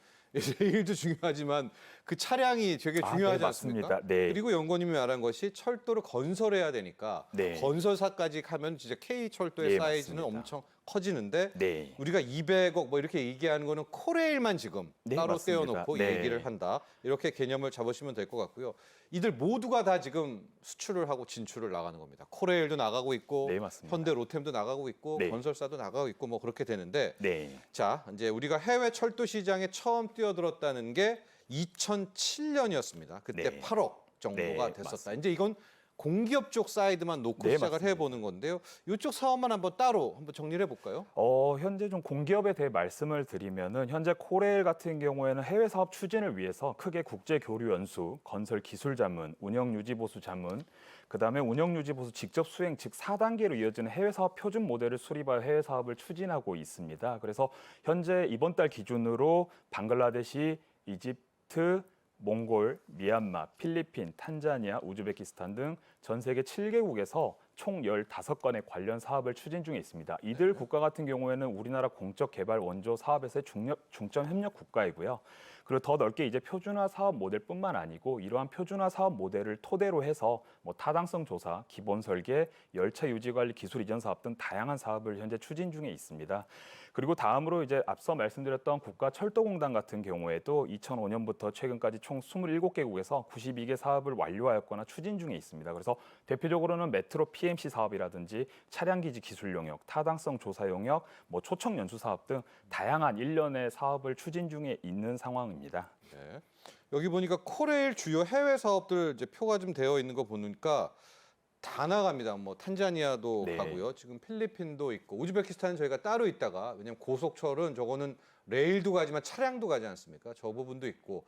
레일도 중요하지만 그 차량이 되게 중요하지 네, 않습니까? 맞습니다. 네. 그리고 연구원님이 말한 것이 철도를 건설해야 되니까 네. 건설사까지 가면 진짜 K 철도의 네, 사이즈는 맞습니다. 엄청 커지는데 네. 우리가 200억 뭐 이렇게 얘기하는 거는 코레일만 지금 네, 따로 맞습니다. 떼어놓고 네. 얘기를 한다. 이렇게 개념을 잡으시면 될 것 같고요. 이들 모두가 다 지금 수출을 하고 진출을 나가는 겁니다. 코레일도 나가고 있고 네, 맞습니다. 현대 로템도 나가고 있고 네. 건설사도 나가고 있고 뭐 그렇게 되는데 네. 자, 이제 우리가 해외 철도 시장에 처음 뛰어들었다는 게 2007년이었습니다. 그때 네. 8억 정도가 네, 됐었다. 맞습니다. 이제 이건 공기업 쪽 사이드만 놓고 네, 시작을 맞습니다. 해보는 건데요. 이쪽 사업만 한번 따로 한번 정리를 해볼까요? 현재 좀 공기업에 대해 말씀을 드리면은 현재 코레일 같은 경우에는 해외 사업 추진을 위해서 크게 국제 교류 연수, 건설 기술 자문, 운영 유지 보수 자문, 그다음에 운영 유지 보수 직접 수행 즉 4단계로 이어지는 해외 사업 표준 모델을 수립하여 해외 사업을 추진하고 있습니다. 그래서 현재 이번 달 기준으로 방글라데시, 이집트, 몽골, 미얀마, 필리핀, 탄자니아, 우즈베키스탄 등 전 세계 7개국에서 총 15건의 관련 사업을 추진 중에 있습니다. 이들 국가 같은 경우에는 우리나라 공적 개발 원조 사업에서의 중점 협력 국가이고요. 그리고 더 넓게 이제 표준화 사업 모델뿐만 아니고 이러한 표준화 사업 모델을 토대로 해서 뭐 타당성 조사, 기본 설계, 열차 유지 관리 기술 이전 사업 등 다양한 사업을 현재 추진 중에 있습니다. 그리고 다음으로 이제 앞서 말씀드렸던 국가철도공단 같은 경우에도 2005년부터 최근까지 총 27개국에서 92개 사업을 완료하였거나 추진 중에 있습니다. 그래서 대표적으로는 메트로 PMC 사업이라든지 차량기지 기술 영역, 타당성 조사 영역, 뭐 초청 연수 사업 등 다양한 일련의 사업을 추진 중에 있는 상황입니다. 네. 여기 보니까 코레일 주요 해외 사업들 이제 표가 좀 되어 있는 거 보니까 다 나갑니다. 뭐 탄자니아도 네. 가고요. 지금 필리핀도 있고 우즈베키스탄은 저희가 따로 있다가 왜냐면 고속철은 저거는 레일도 가지만 차량도 가지 않습니까? 저 부분도 있고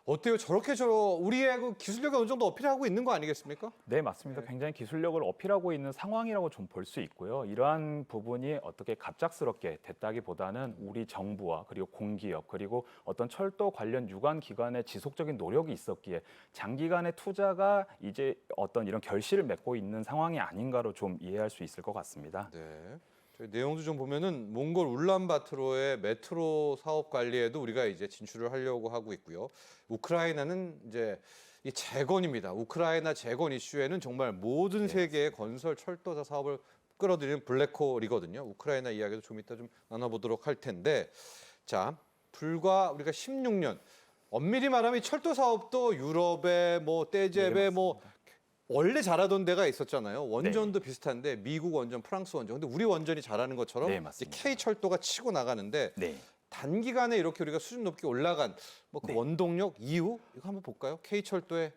어때요? 저렇게 우리의 그 기술력이 어느 정도 어필하고 있는 거 아니겠습니까? 네, 맞습니다. 굉장히 기술력을 어필하고 있는 상황이라고 좀 볼 수 있고요. 이러한 부분이 어떻게 갑작스럽게 됐다기보다는 우리 정부와 그리고 공기업 그리고 어떤 철도 관련 유관 기관의 지속적인 노력이 있었기에 장기간의 투자가 이제 어떤 이런 결실을 맺고 있는 상황이 아닌가로 좀 이해할 수 있을 것 같습니다. 네. 저희 내용도 좀 보면은 몽골 울란바토르의 메트로 사업 관리에도 우리가 이제 진출을 하려고 하고 있고요. 우크라이나는 이제 이 재건입니다. 우크라이나 재건 이슈에는 정말 모든 세계의 건설 철도사 사업을 끌어들이는 블랙홀이거든요. 우크라이나 이야기도 좀 이따 좀 나눠보도록 할 텐데, 자 불과 우리가 16년 엄밀히 말하면 이 철도 사업도 유럽의 뭐 떼제베 뭐 원래 잘하던 데가 있었잖아요. 원전도 비슷한데 미국 원전, 프랑스 원전. 근데 우리 원전이 잘하는 것처럼 네, 이제 맞습니다. K철도가 치고 나가는데 네. 단기간에 이렇게 우리가 수준 높게 올라간 뭐 그 원동력 이유 이거 한번 볼까요? K철도의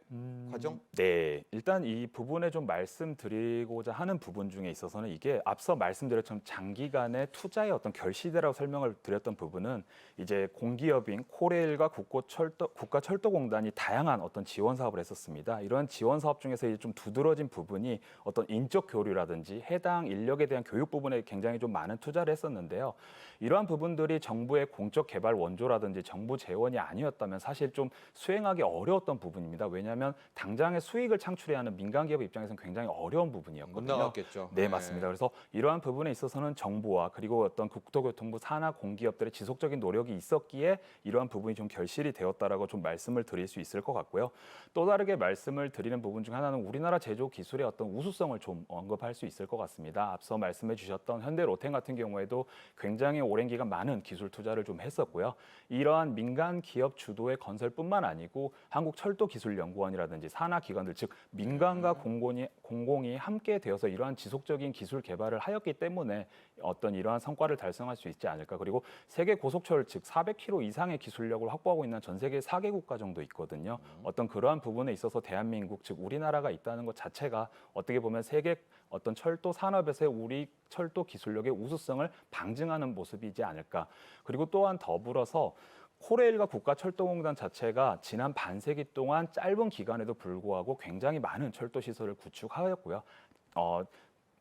과정. 네, 일단 이 부분에 좀 말씀드리고자 하는 부분 중에 있어서는 이게 앞서 말씀드렸던 장기간의 투자의 어떤 결실이라고 설명을 드렸던 부분은 이제 공기업인 코레일과 국가철도공단이 다양한 어떤 지원 사업을 했었습니다. 이러한 지원 사업 중에서 이제 좀 두드러진 부분이 어떤 인적 교류라든지 해당 인력에 대한 교육 부분에 굉장히 좀 많은 투자를 했었는데요. 이러한 부분들이 정부의 공적 개발 원조라든지 정부 재원이 아니었다면 사실 좀 수행하기 어려웠던 부분입니다. 왜냐하면 당장의 수익을 창출해야 하는 민간 기업 입장에서는 굉장히 어려운 못 부분이었거든요. 나갔겠죠. 네, 맞습니다. 그래서 이러한 부분에 있어서는 정부와 그리고 어떤 국토교통부 산하 공기업들의 지속적인 노력이 있었기에 이러한 부분이 좀 결실이 되었다라고 좀 말씀을 드릴 수 있을 것 같고요. 또 다르게 말씀을 드리는 부분 중 하나는 우리나라 제조 기술의 어떤 우수성을 좀 언급할 수 있을 것 같습니다. 앞서 말씀해 주셨던 현대 로템 같은 경우에도 굉장히 오랜 기간 많은 기술 투자를 좀 했었고요. 이러한 민간 기업 주도의 건설뿐만 아니고 한국철도기술연구원이라든지 산하 기관들 즉 민간과 공공이 함께 되어서 이러한 지속적인 기술 개발을 하였기 때문에 어떤 이러한 성과를 달성할 수 있지 않을까. 그리고 세계 고속철 즉 400km 이상의 기술력을 확보하고 있는 전 세계 4개 국가 정도 있거든요. 어떤 그러한 부분에 있어서 대한민국 즉 우리나라가 있다는 것 자체가 어떻게 보면 세계 어떤 철도 산업에서의 우리 철도 기술력의 우수성을 방증하는 모습이지 않을까. 그리고 또한 더불어서 코레일과 국가철도공단 자체가 지난 반세기 동안 짧은 기간에도 불구하고 굉장히 많은 철도 시설을 구축하였고요.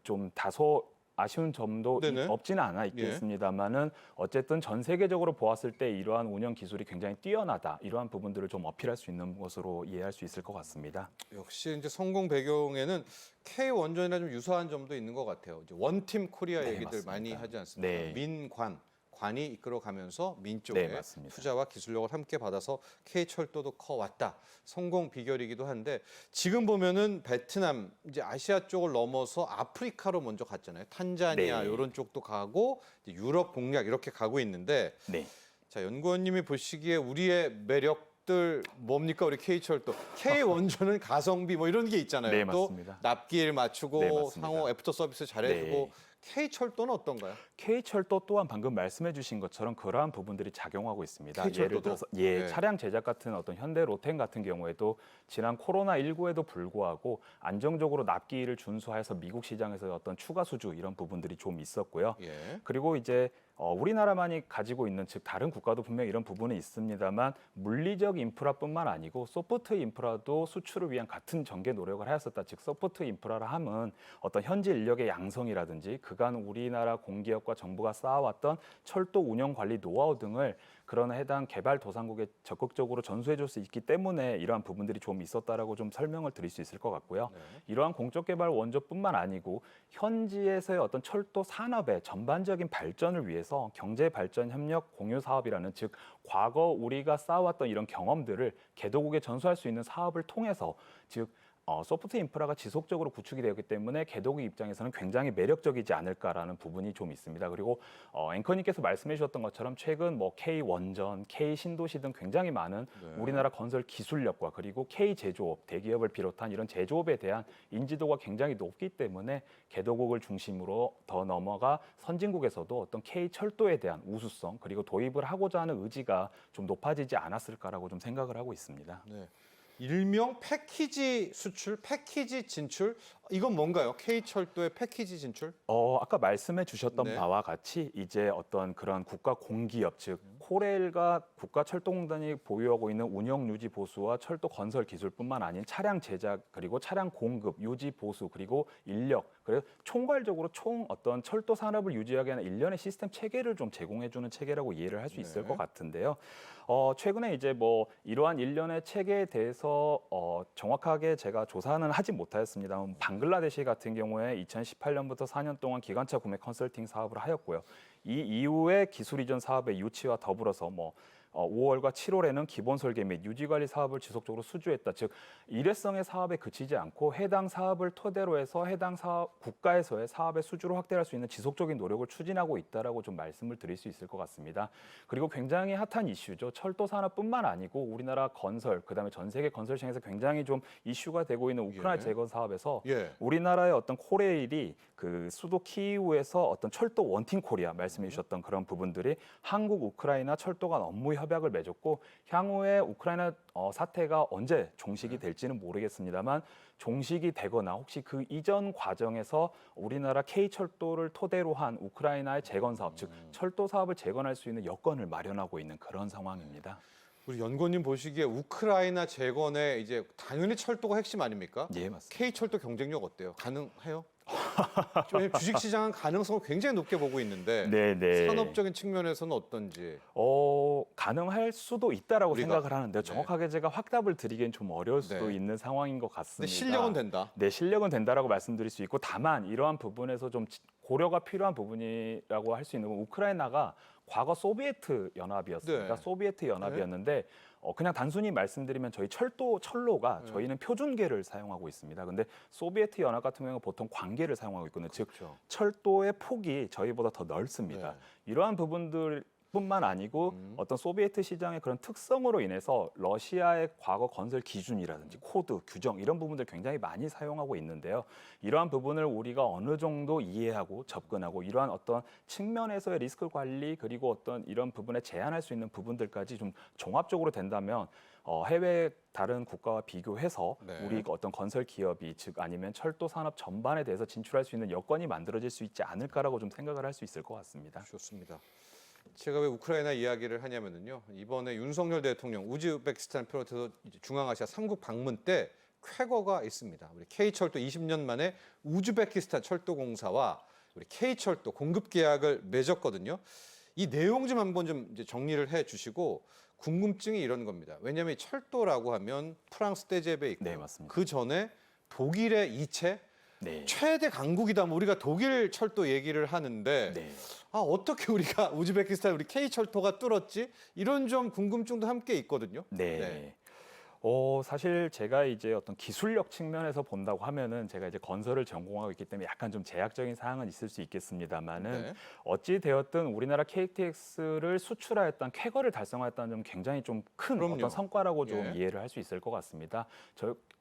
좀 다소 아쉬운 점도 네네. 없지는 않아 있겠습니다만은 어쨌든 전 세계적으로 보았을 때 이러한 운영 기술이 굉장히 뛰어나다. 이러한 부분들을 좀 어필할 수 있는 것으로 이해할 수 있을 것 같습니다. 역시 이제 성공 배경에는 K 원전이나 좀 유사한 점도 있는 것 같아요. 이제 원팀 코리아 네, 얘기들 맞습니다. 많이 하지 않습니까? 네. 관이 이끌어가면서 민 쪽에 네, 맞습니다. 투자와 기술력을 함께 받아서 K철도도 커왔다. 성공 비결이기도 한데 지금 보면은 베트남 이제 아시아 쪽을 넘어서 아프리카로 먼저 갔잖아요. 탄자니아 네. 이런 쪽도 가고 이제 유럽 공략 이렇게 가고 있는데 네. 자 연구원님이 보시기에 우리의 매력들 뭡니까 우리 K철도 K 원전은 가성비 뭐 이런 게 있잖아요. 네, 또 맞습니다. 납기일 맞추고 네, 맞습니다. 상호 애프터 서비스 잘해주고 네. K철도는 어떤가요? K철도 또한 방금 말씀해 주신 것처럼 그러한 부분들이 작용하고 있습니다. K철도도? 예를 들어서 네. 차량 제작 같은 어떤 현대 로템 같은 경우에도 지난 코로나19에도 불구하고 안정적으로 납기일을 준수해서 미국 시장에서 어떤 추가 수주 이런 부분들이 좀 있었고요. 예. 그리고 이제 우리나라만이 가지고 있는 즉 다른 국가도 분명 이런 부분은 있습니다만 물리적 인프라뿐만 아니고 소프트 인프라도 수출을 위한 같은 전개 노력을 하였었다. 즉 소프트 인프라라 함은 어떤 현지 인력의 양성이라든지 그간 우리나라 공기업과 정부가 쌓아왔던 철도 운영 관리 노하우 등을 그런 해당 개발도상국에 적극적으로 전수해줄 수 있기 때문에 이러한 부분들이 좀 있었다라고 좀 설명을 드릴 수 있을 것 같고요. 네. 이러한 공적개발 원조뿐만 아니고 현지에서의 어떤 철도 산업의 전반적인 발전을 위해서 경제발전협력 공유사업이라는 즉 과거 우리가 쌓아왔던 이런 경험들을 개도국에 전수할 수 있는 사업을 통해서 즉 소프트 인프라가 지속적으로 구축이 되었기 때문에 개도국 입장에서는 굉장히 매력적이지 않을까라는 부분이 좀 있습니다. 그리고 앵커님께서 말씀해 주셨던 것처럼 최근 뭐 K 원전, K 신도시 등 굉장히 많은 네. 우리나라 건설 기술력과 그리고 K 제조업, 대기업을 비롯한 이런 제조업에 대한 인지도가 굉장히 높기 때문에 개도국을 중심으로 더 넘어가 선진국에서도 어떤 K 철도에 대한 우수성 그리고 도입을 하고자 하는 의지가 좀 높아지지 않았을까라고 좀 생각을 하고 있습니다. 네. 일명 패키지 수출, 패키지 진출, 이건 뭔가요? K철도의 패키지 진출? 아까 말씀해 주셨던 네. 바와 같이 이제 어떤 그런 국가 공기업 즉 코레일과 국가철도공단이 보유하고 있는 운영 유지 보수와 철도 건설 기술뿐만 아닌 차량 제작 그리고 차량 공급 유지 보수 그리고 인력 그래서 총괄적으로 총 어떤 철도 산업을 유지하게 하는 일련의 시스템 체계를 좀 제공해 주는 체계라고 이해를 할 수 있을 네. 것 같은데요. 최근에 이제 뭐 이러한 일련의 체계에 대해서 정확하게 제가 조사는 하지 못하였습니다만 방글라데시 같은 경우에 2018년부터 4년 동안 기관차 구매 컨설팅 사업을 하였고요. 이 이후에 기술 이전 사업의 유치와 더불어서 5월과 7월에는 기본 설계 및 유지 관리 사업을 지속적으로 수주했다. 즉 일회성의 사업에 그치지 않고 해당 사업을 토대로 해서 해당 사업 국가에서의 사업의 수주를 확대할 수 있는 지속적인 노력을 추진하고 있다라고 좀 말씀을 드릴 수 있을 것 같습니다. 그리고 굉장히 핫한 이슈죠. 철도 산업뿐만 아니고 우리나라 건설 그다음에 전 세계 건설 시장에서 굉장히 좀 이슈가 되고 있는 우크라이나 예. 재건 사업에서 예. 우리나라의 어떤 코레일이 그 수도 키이우에서 어떤 철도 원팀 코리아 말씀해 주셨던 그런 부분들이 한국 우크라이나 철도 간 업무 협약을 맺었고 향후에 우크라이나 사태가 언제 종식이 될지는 모르겠습니다만 종식이 되거나 혹시 그 이전 과정에서 우리나라 K철도를 토대로 한 우크라이나의 재건 사업 즉 철도 사업을 재건할 수 있는 여건을 마련하고 있는 그런 상황입니다. 우리 연구원님 보시기에 우크라이나 재건에 이제 당연히 철도가 핵심 아닙니까? 예, 맞습니다. K철도 경쟁력 어때요? 가능해요? 주식시장은 가능성을 굉장히 높게 보고 있는데 네. 산업적인 측면에서는 어떤지. 가능할 수도 있다라고 우리가? 생각을 하는데 정확하게 제가 확답을 드리기엔 좀 어려울 수도 네. 있는 상황인 것 같습니다. 근데 실력은 된다. 네, 실력은 된다라고 말씀드릴 수 있고 다만 이러한 부분에서 좀 고려가 필요한 부분이라고 할 수 있는 건 우크라이나가 과거 소비에트 연합이었습니다. 네. 소비에트 연합이었는데 그냥 단순히 말씀드리면 저희 철로가 저희는 표준계를 사용하고 있습니다. 근데 소비에트 연합 같은 경우는 보통 관계를 사용하고 있거든요. 즉 그렇죠. 철도의 폭이 저희보다 더 넓습니다. 네. 이러한 부분들 뿐만 아니고 어떤 소비에트 시장의 그런 특성으로 인해서 러시아의 과거 건설 기준이라든지 코드, 규정 이런 부분들 굉장히 많이 사용하고 있는데요. 이러한 부분을 우리가 어느 정도 이해하고 접근하고 이러한 어떤 측면에서의 리스크 관리 그리고 어떤 이런 부분에 제한할 수 있는 부분들까지 좀 종합적으로 된다면 해외 다른 국가와 비교해서 네. 우리 어떤 건설 기업이 즉 아니면 철도 산업 전반에 대해서 진출할 수 있는 여건이 만들어질 수 있지 않을까라고 좀 생각을 할 수 있을 것 같습니다. 좋습니다. 제가 왜 우크라이나 이야기를 하냐면요. 이번에 윤석열 대통령 우즈베키스탄 비롯해서 중앙아시아 3국 방문 때 쾌거가 있습니다. 우리 K철도 20년 만에 우즈베키스탄 철도공사와 우리 K철도 공급 계약을 맺었거든요. 이 내용 좀 한번 좀 이제 정리를 해주시고 궁금증이 이런 겁니다. 왜냐하면 이 철도라고 하면 프랑스 떼제베 있고 네, 맞습니다. 그 전에 독일의 이체 네. 최대 강국이다. 뭐 우리가 독일 철도 얘기를 하는데 네. 어떻게 우리가 우즈베키스탄 우리 K철도가 뚫었지? 이런 좀 궁금증도 함께 있거든요. 네. 사실 제가 이제 어떤 기술력 측면에서 본다고 하면은 제가 이제 건설을 전공하고 있기 때문에 약간 좀 제약적인 사항은 있을 수 있겠습니다만은 네. 어찌 되었든 우리나라 KTX를 수출하였던 쾌거를 달성하였다는 점 굉장히 좀 큰 그럼요. 어떤 성과라고 좀 예. 이해를 할 수 있을 것 같습니다.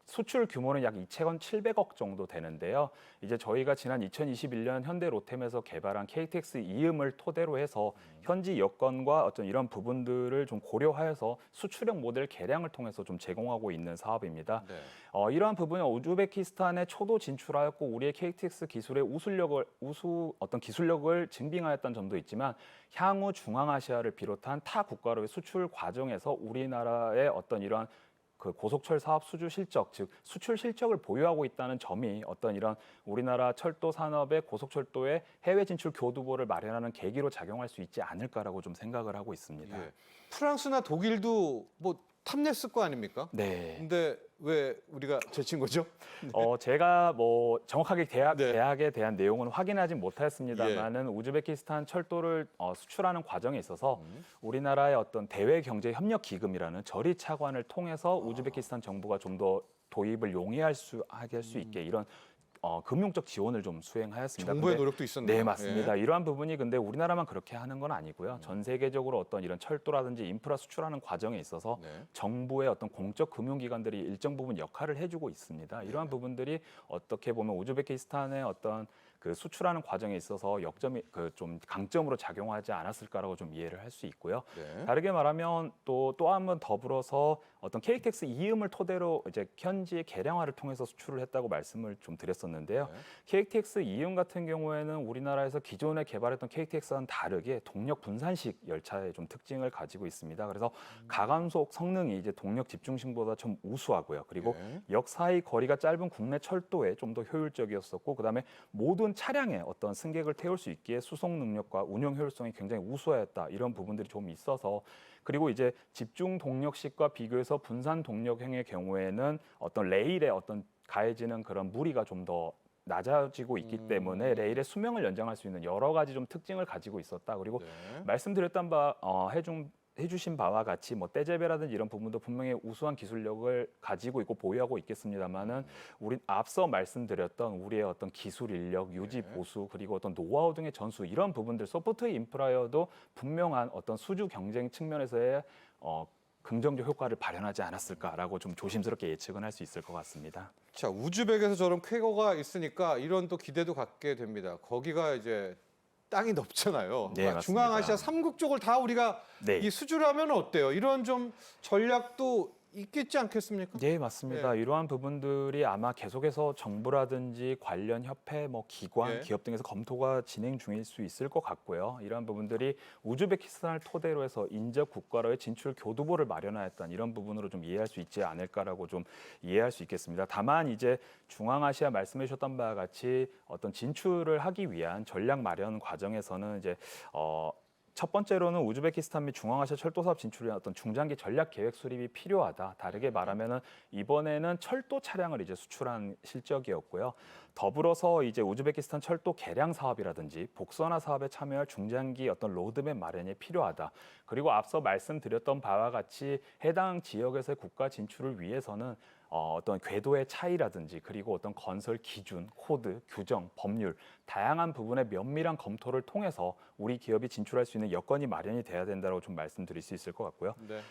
수출 규모는 약 2,700억 정도 되는데요. 이제 저희가 지난 2021년 현대 로템에서 개발한 KTX 이음을 토대로 해서 현지 여건과 어떤 이런 부분들을 좀 고려하여서 수출형 모델 개량을 통해서 좀 제공하고 있는 사업입니다. 네. 이러한 부분은 우즈베키스탄에 초도 진출하였고 우리의 KTX 기술의 어떤 기술력을 증빙하였던 점도 있지만 향후 중앙아시아를 비롯한 타 국가로의 수출 과정에서 우리나라의 어떤 이러한 그 고속철 사업 수주 실적, 즉 수출 실적을 보유하고 있다는 점이 어떤 이런 우리나라 철도 산업의 고속철도의 해외 진출 교두보를 마련하는 계기로 작용할 수 있지 않을까라고 좀 생각을 하고 있습니다. 예. 프랑스나 독일도 뭐 탐냈을 거 아닙니까? 네. 근데 왜 우리가 제친 거죠? 제가 뭐 정확하게 네. 계약에 대한 내용은 확인하진 못했습니다만은 우즈베키스탄 철도를 수출하는 과정에 있어서 우리나라의 어떤 대외 경제 협력 기금이라는 저리 차관을 통해서 우즈베키스탄 정부가 좀 더 도입을 하게 할 수 있게 이런 금융적 지원을 좀 수행하였습니다. 정부의 근데 노력도 있었네요. 네, 맞습니다. 예. 이러한 부분이 근데 우리나라만 그렇게 하는 건 아니고요. 전 세계적으로 어떤 이런 철도라든지 인프라 수출하는 과정에 있어서 네. 정부의 어떤 공적 금융기관들이 일정 부분 역할을 해주고 있습니다. 이러한 부분들이 어떻게 보면 우즈베키스탄의 어떤 그 수출하는 과정에 있어서 역점이 그 좀 강점으로 작용하지 않았을까라고 좀 이해를 할 수 있고요. 네. 다르게 말하면 또 한 번 더불어서 어떤 KTX 이음을 토대로 이제 현지의 개량화를 통해서 수출을 했다고 말씀을 좀 드렸었는데요. 네. KTX 이음 같은 경우에는 우리나라에서 기존에 개발했던 KTX와는 다르게 동력 분산식 열차의 좀 특징을 가지고 있습니다. 그래서 가감속 성능이 이제 동력 집중식보다 좀 우수하고요. 그리고 네. 역 사이 거리가 짧은 국내 철도에 좀 더 효율적이었었고, 그다음에 모든 차량에 어떤 승객을 태울 수 있기에 수송 능력과 운영 효율성이 굉장히 우수하였다. 이런 부분들이 좀 있어서, 그리고 이제 집중 동력식과 비교해서 분산 동력형의 경우에는 어떤 레일에 어떤 가해지는 그런 무리가 좀 더 낮아지고 있기 때문에 레일의 수명을 연장할 수 있는 여러 가지 좀 특징을 가지고 있었다. 그리고 네. 말씀드렸던 바 해주신 바와 같이 뭐 떼제베라든지 이런 부분도 분명히 우수한 기술력을 가지고 있고 보유하고 있겠습니다만은 우리 앞서 말씀드렸던 우리의 어떤 기술 인력, 유지 보수, 그리고 어떤 노하우 등의 전수, 이런 부분들, 소프트 인프라여도 분명한 어떤 수주 경쟁 측면에서의 긍정적 효과를 발현하지 않았을까라고 좀 조심스럽게 예측은 할 수 있을 것 같습니다. 자, 우즈벡에서 저런 쾌거가 있으니까 이런 또 기대도 갖게 됩니다. 거기가 이제 땅이 넓잖아요. 네, 그러니까 맞습니다. 중앙아시아 3국 쪽을 다 우리가 네. 이 수주를 하면 어때요? 이런 좀 전략도 있겠지 않겠습니까? 네, 맞습니다. 이러한 부분들이 아마 계속해서 정부라든지 관련 협회, 뭐 기관, 예. 기업 등에서 검토가 진행 중일 수 있을 것 같고요. 이러한 부분들이 우즈베키스탄을 토대로 해서 인접 국가로의 진출 교두보를 마련하였던 이런 부분으로 좀 이해할 수 있지 않을까라고 좀 이해할 수 있겠습니다. 다만 이제 중앙아시아 말씀해 주셨던 바와 같이 어떤 진출을 하기 위한 전략 마련 과정에서는 이제 첫 번째로는 우즈베키스탄 및 중앙아시아 철도 사업 진출에 어떤 중장기 전략 계획 수립이 필요하다. 다르게 말하면은 이번에는 철도 차량을 이제 수출한 실적이었고요. 더불어서 이제 우즈베키스탄 철도 개량 사업이라든지 복선화 사업에 참여할 중장기 어떤 로드맵 마련이 필요하다. 그리고 앞서 말씀드렸던 바와 같이 해당 지역에서의 국가 진출을 위해서는 어떤 궤도의 차이라든지 그리고 어떤 건설 기준, 코드, 규정, 법률 다양한 부분의 면밀한 검토를 통해서 우리 기업이 진출할 수 있는 여건이 마련이 돼야 된다고 좀 말씀드릴 수 있을 것 같고요. 네.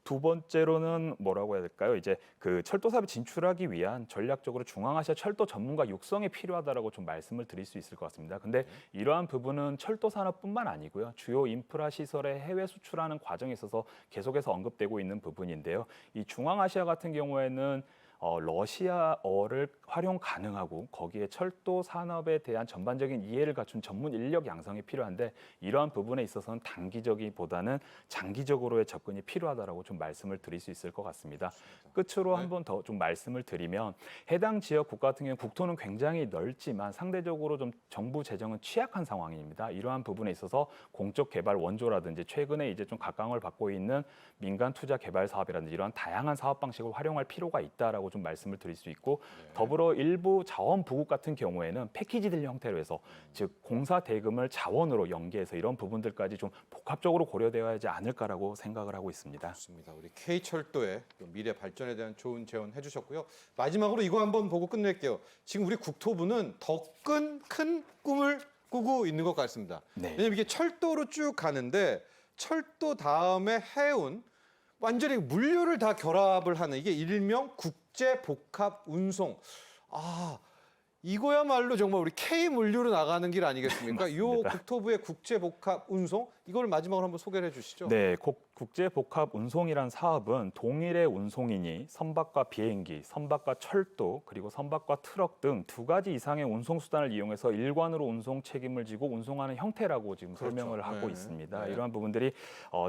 두 번째로는 뭐라고 해야 될까요? 이제 그 철도 사업에 진출하기 위한 전략적으로 중앙아시아 철도 전문가 육성이 필요하다라고 좀 말씀을 드릴 수 있을 것 같습니다. 근데 이러한 부분은 철도 산업뿐만 아니고요. 주요 인프라 시설의 해외 수출하는 과정에 있어서 계속해서 언급되고 있는 부분인데요. 이 중앙아시아 같은 경우에는 러시아어를 활용 가능하고 거기에 철도 산업에 대한 전반적인 이해를 갖춘 전문 인력 양성이 필요한데 이러한 부분에 있어서는 단기적이보다는 장기적으로의 접근이 필요하다라고 좀 말씀을 드릴 수 있을 것 같습니다. 끝으로 한 번 더 좀 말씀을 드리면 해당 지역 국가 같은 경우는 국토는 굉장히 넓지만 상대적으로 좀 정부 재정은 취약한 상황입니다. 이러한 부분에 있어서 공적 개발 원조라든지 최근에 이제 좀 각광을 받고 있는 민간 투자 개발 사업이라든지 이러한 다양한 사업 방식을 활용할 필요가 있다라고 좀 말씀을 드릴 수 있고 더불어 일부 자원 부국 같은 경우에는 패키지들 형태로 해서 즉 공사 대금을 자원으로 연계해서 이런 부분들까지 좀 복합적으로 고려되어야 하지 않을까라고 생각을 하고 있습니다. 좋습니다. 우리 K철도의 미래 발전에 대한 좋은 제언 해주셨고요. 마지막으로 이거 한번 보고 끝낼게요. 지금 우리 국토부는 더 큰 꿈을 꾸고 있는 것 같습니다. 네. 왜냐면 이게 철도로 쭉 가는데 철도 다음에 해운 완전히 물류를 다 결합을 하는 이게 일명 국제 복합 운송. 아, 이거야말로 정말 우리 K 물류로 나가는 길 아니겠습니까? 이 국토부의 국제 복합 운송 이걸 마지막으로 한번 소개를 해주시죠. 네, 국제복합운송이란 사업은 동일의 운송인이 선박과 비행기, 선박과 철도, 그리고 선박과 트럭 등 2가지 이상의 운송수단을 이용해서 일관으로 운송 책임을 지고 운송하는 형태라고 지금 그렇죠. 설명을 하고 네. 있습니다. 네. 이러한 부분들이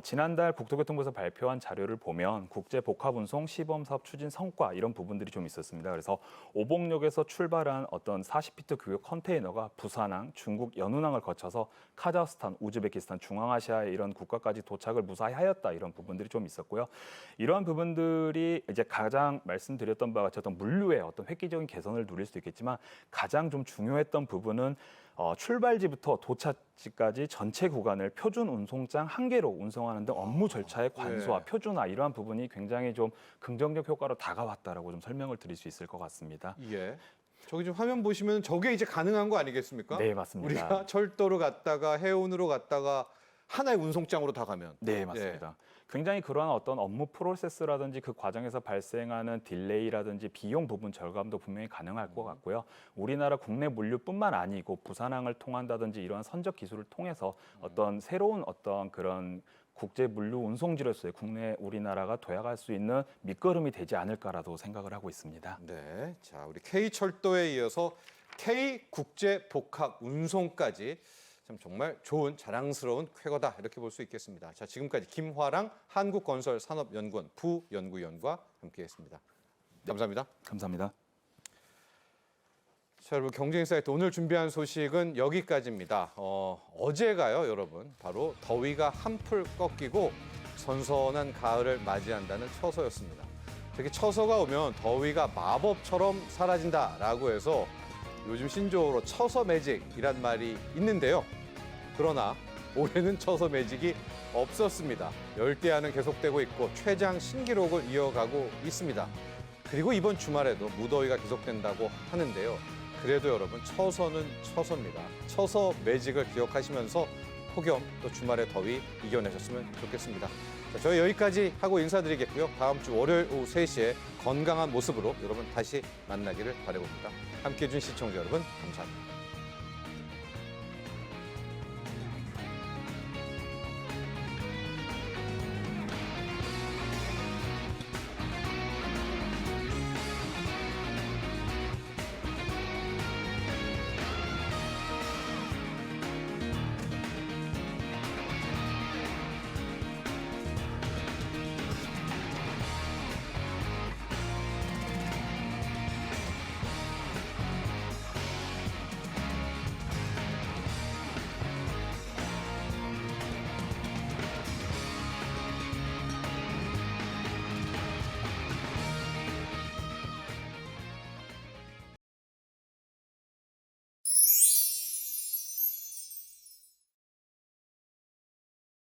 지난달 국토교통부에서 발표한 자료를 보면 국제복합운송 시범사업 추진 성과 이런 부분들이 좀 있었습니다. 그래서 오봉역에서 출발한 어떤 40피트 규격 컨테이너가 부산항, 중국 연운항을 거쳐서 카자흐스탄, 우즈베키스탄, 중앙아시아의 이런 국가까지 도착을 무사히 하였다 이런 부분들이 좀 있었고요. 이러한 부분들이 이제 가장 말씀드렸던 바와 같이 어떤 물류의 어떤 획기적인 개선을 누릴 수도 있겠지만 가장 좀 중요했던 부분은 출발지부터 도착지까지 전체 구간을 표준 운송장 1개로 운송하는 등 업무 절차의 관소화, 네. 표준화 이러한 부분이 굉장히 좀 긍정적 효과로 다가왔다라고 좀 설명을 드릴 수 있을 것 같습니다. 예. 저기 지금 화면 보시면 저게 이제 가능한 거 아니겠습니까? 네, 맞습니다. 우리가 철도로 갔다가 해운으로 갔다가 하나의 운송장으로 다 가면. 네, 맞습니다. 굉장히 그러한 어떤 업무 프로세스라든지 그 과정에서 발생하는 딜레이라든지 비용 부분 절감도 분명히 가능할 것 같고요. 우리나라 국내 물류뿐만 아니고 부산항을 통한다든지 이러한 선적 기술을 통해서 어떤 새로운 어떤 그런 국제 물류 운송지로서의 국내 우리나라가 도약할 수 있는 밑거름이 되지 않을까라도 생각을 하고 있습니다. 네. 자, 우리 K철도에 이어서 K국제복합운송까지 참 정말 좋은 자랑스러운 쾌거다 이렇게 볼 수 있겠습니다. 자, 지금까지 김화랑 한국건설산업연구원 부연구위원과 함께했습니다. 감사합니다. 감사합니다. 자, 여러분 경제인사이트 오늘 준비한 소식은 여기까지입니다. 어제가요, 여러분 바로 더위가 한풀 꺾이고 선선한 가을을 맞이한다는 처서였습니다. 특히 처서가 오면 더위가 마법처럼 사라진다라고 해서 요즘 신조어로 처서 매직이란 말이 있는데요. 그러나 올해는 처서 매직이 없었습니다. 열대야는 계속되고 있고 최장 신기록을 이어가고 있습니다. 그리고 이번 주말에도 무더위가 계속된다고 하는데요. 그래도 여러분 처서는 처서입니다. 처서 매직을 기억하시면서 폭염 또 주말의 더위 이겨내셨으면 좋겠습니다. 자, 저희 여기까지 하고 인사드리겠고요. 다음 주 월요일 오후 3시에 건강한 모습으로 여러분 다시 만나기를 바라봅니다. 함께해 준 시청자 여러분 감사합니다.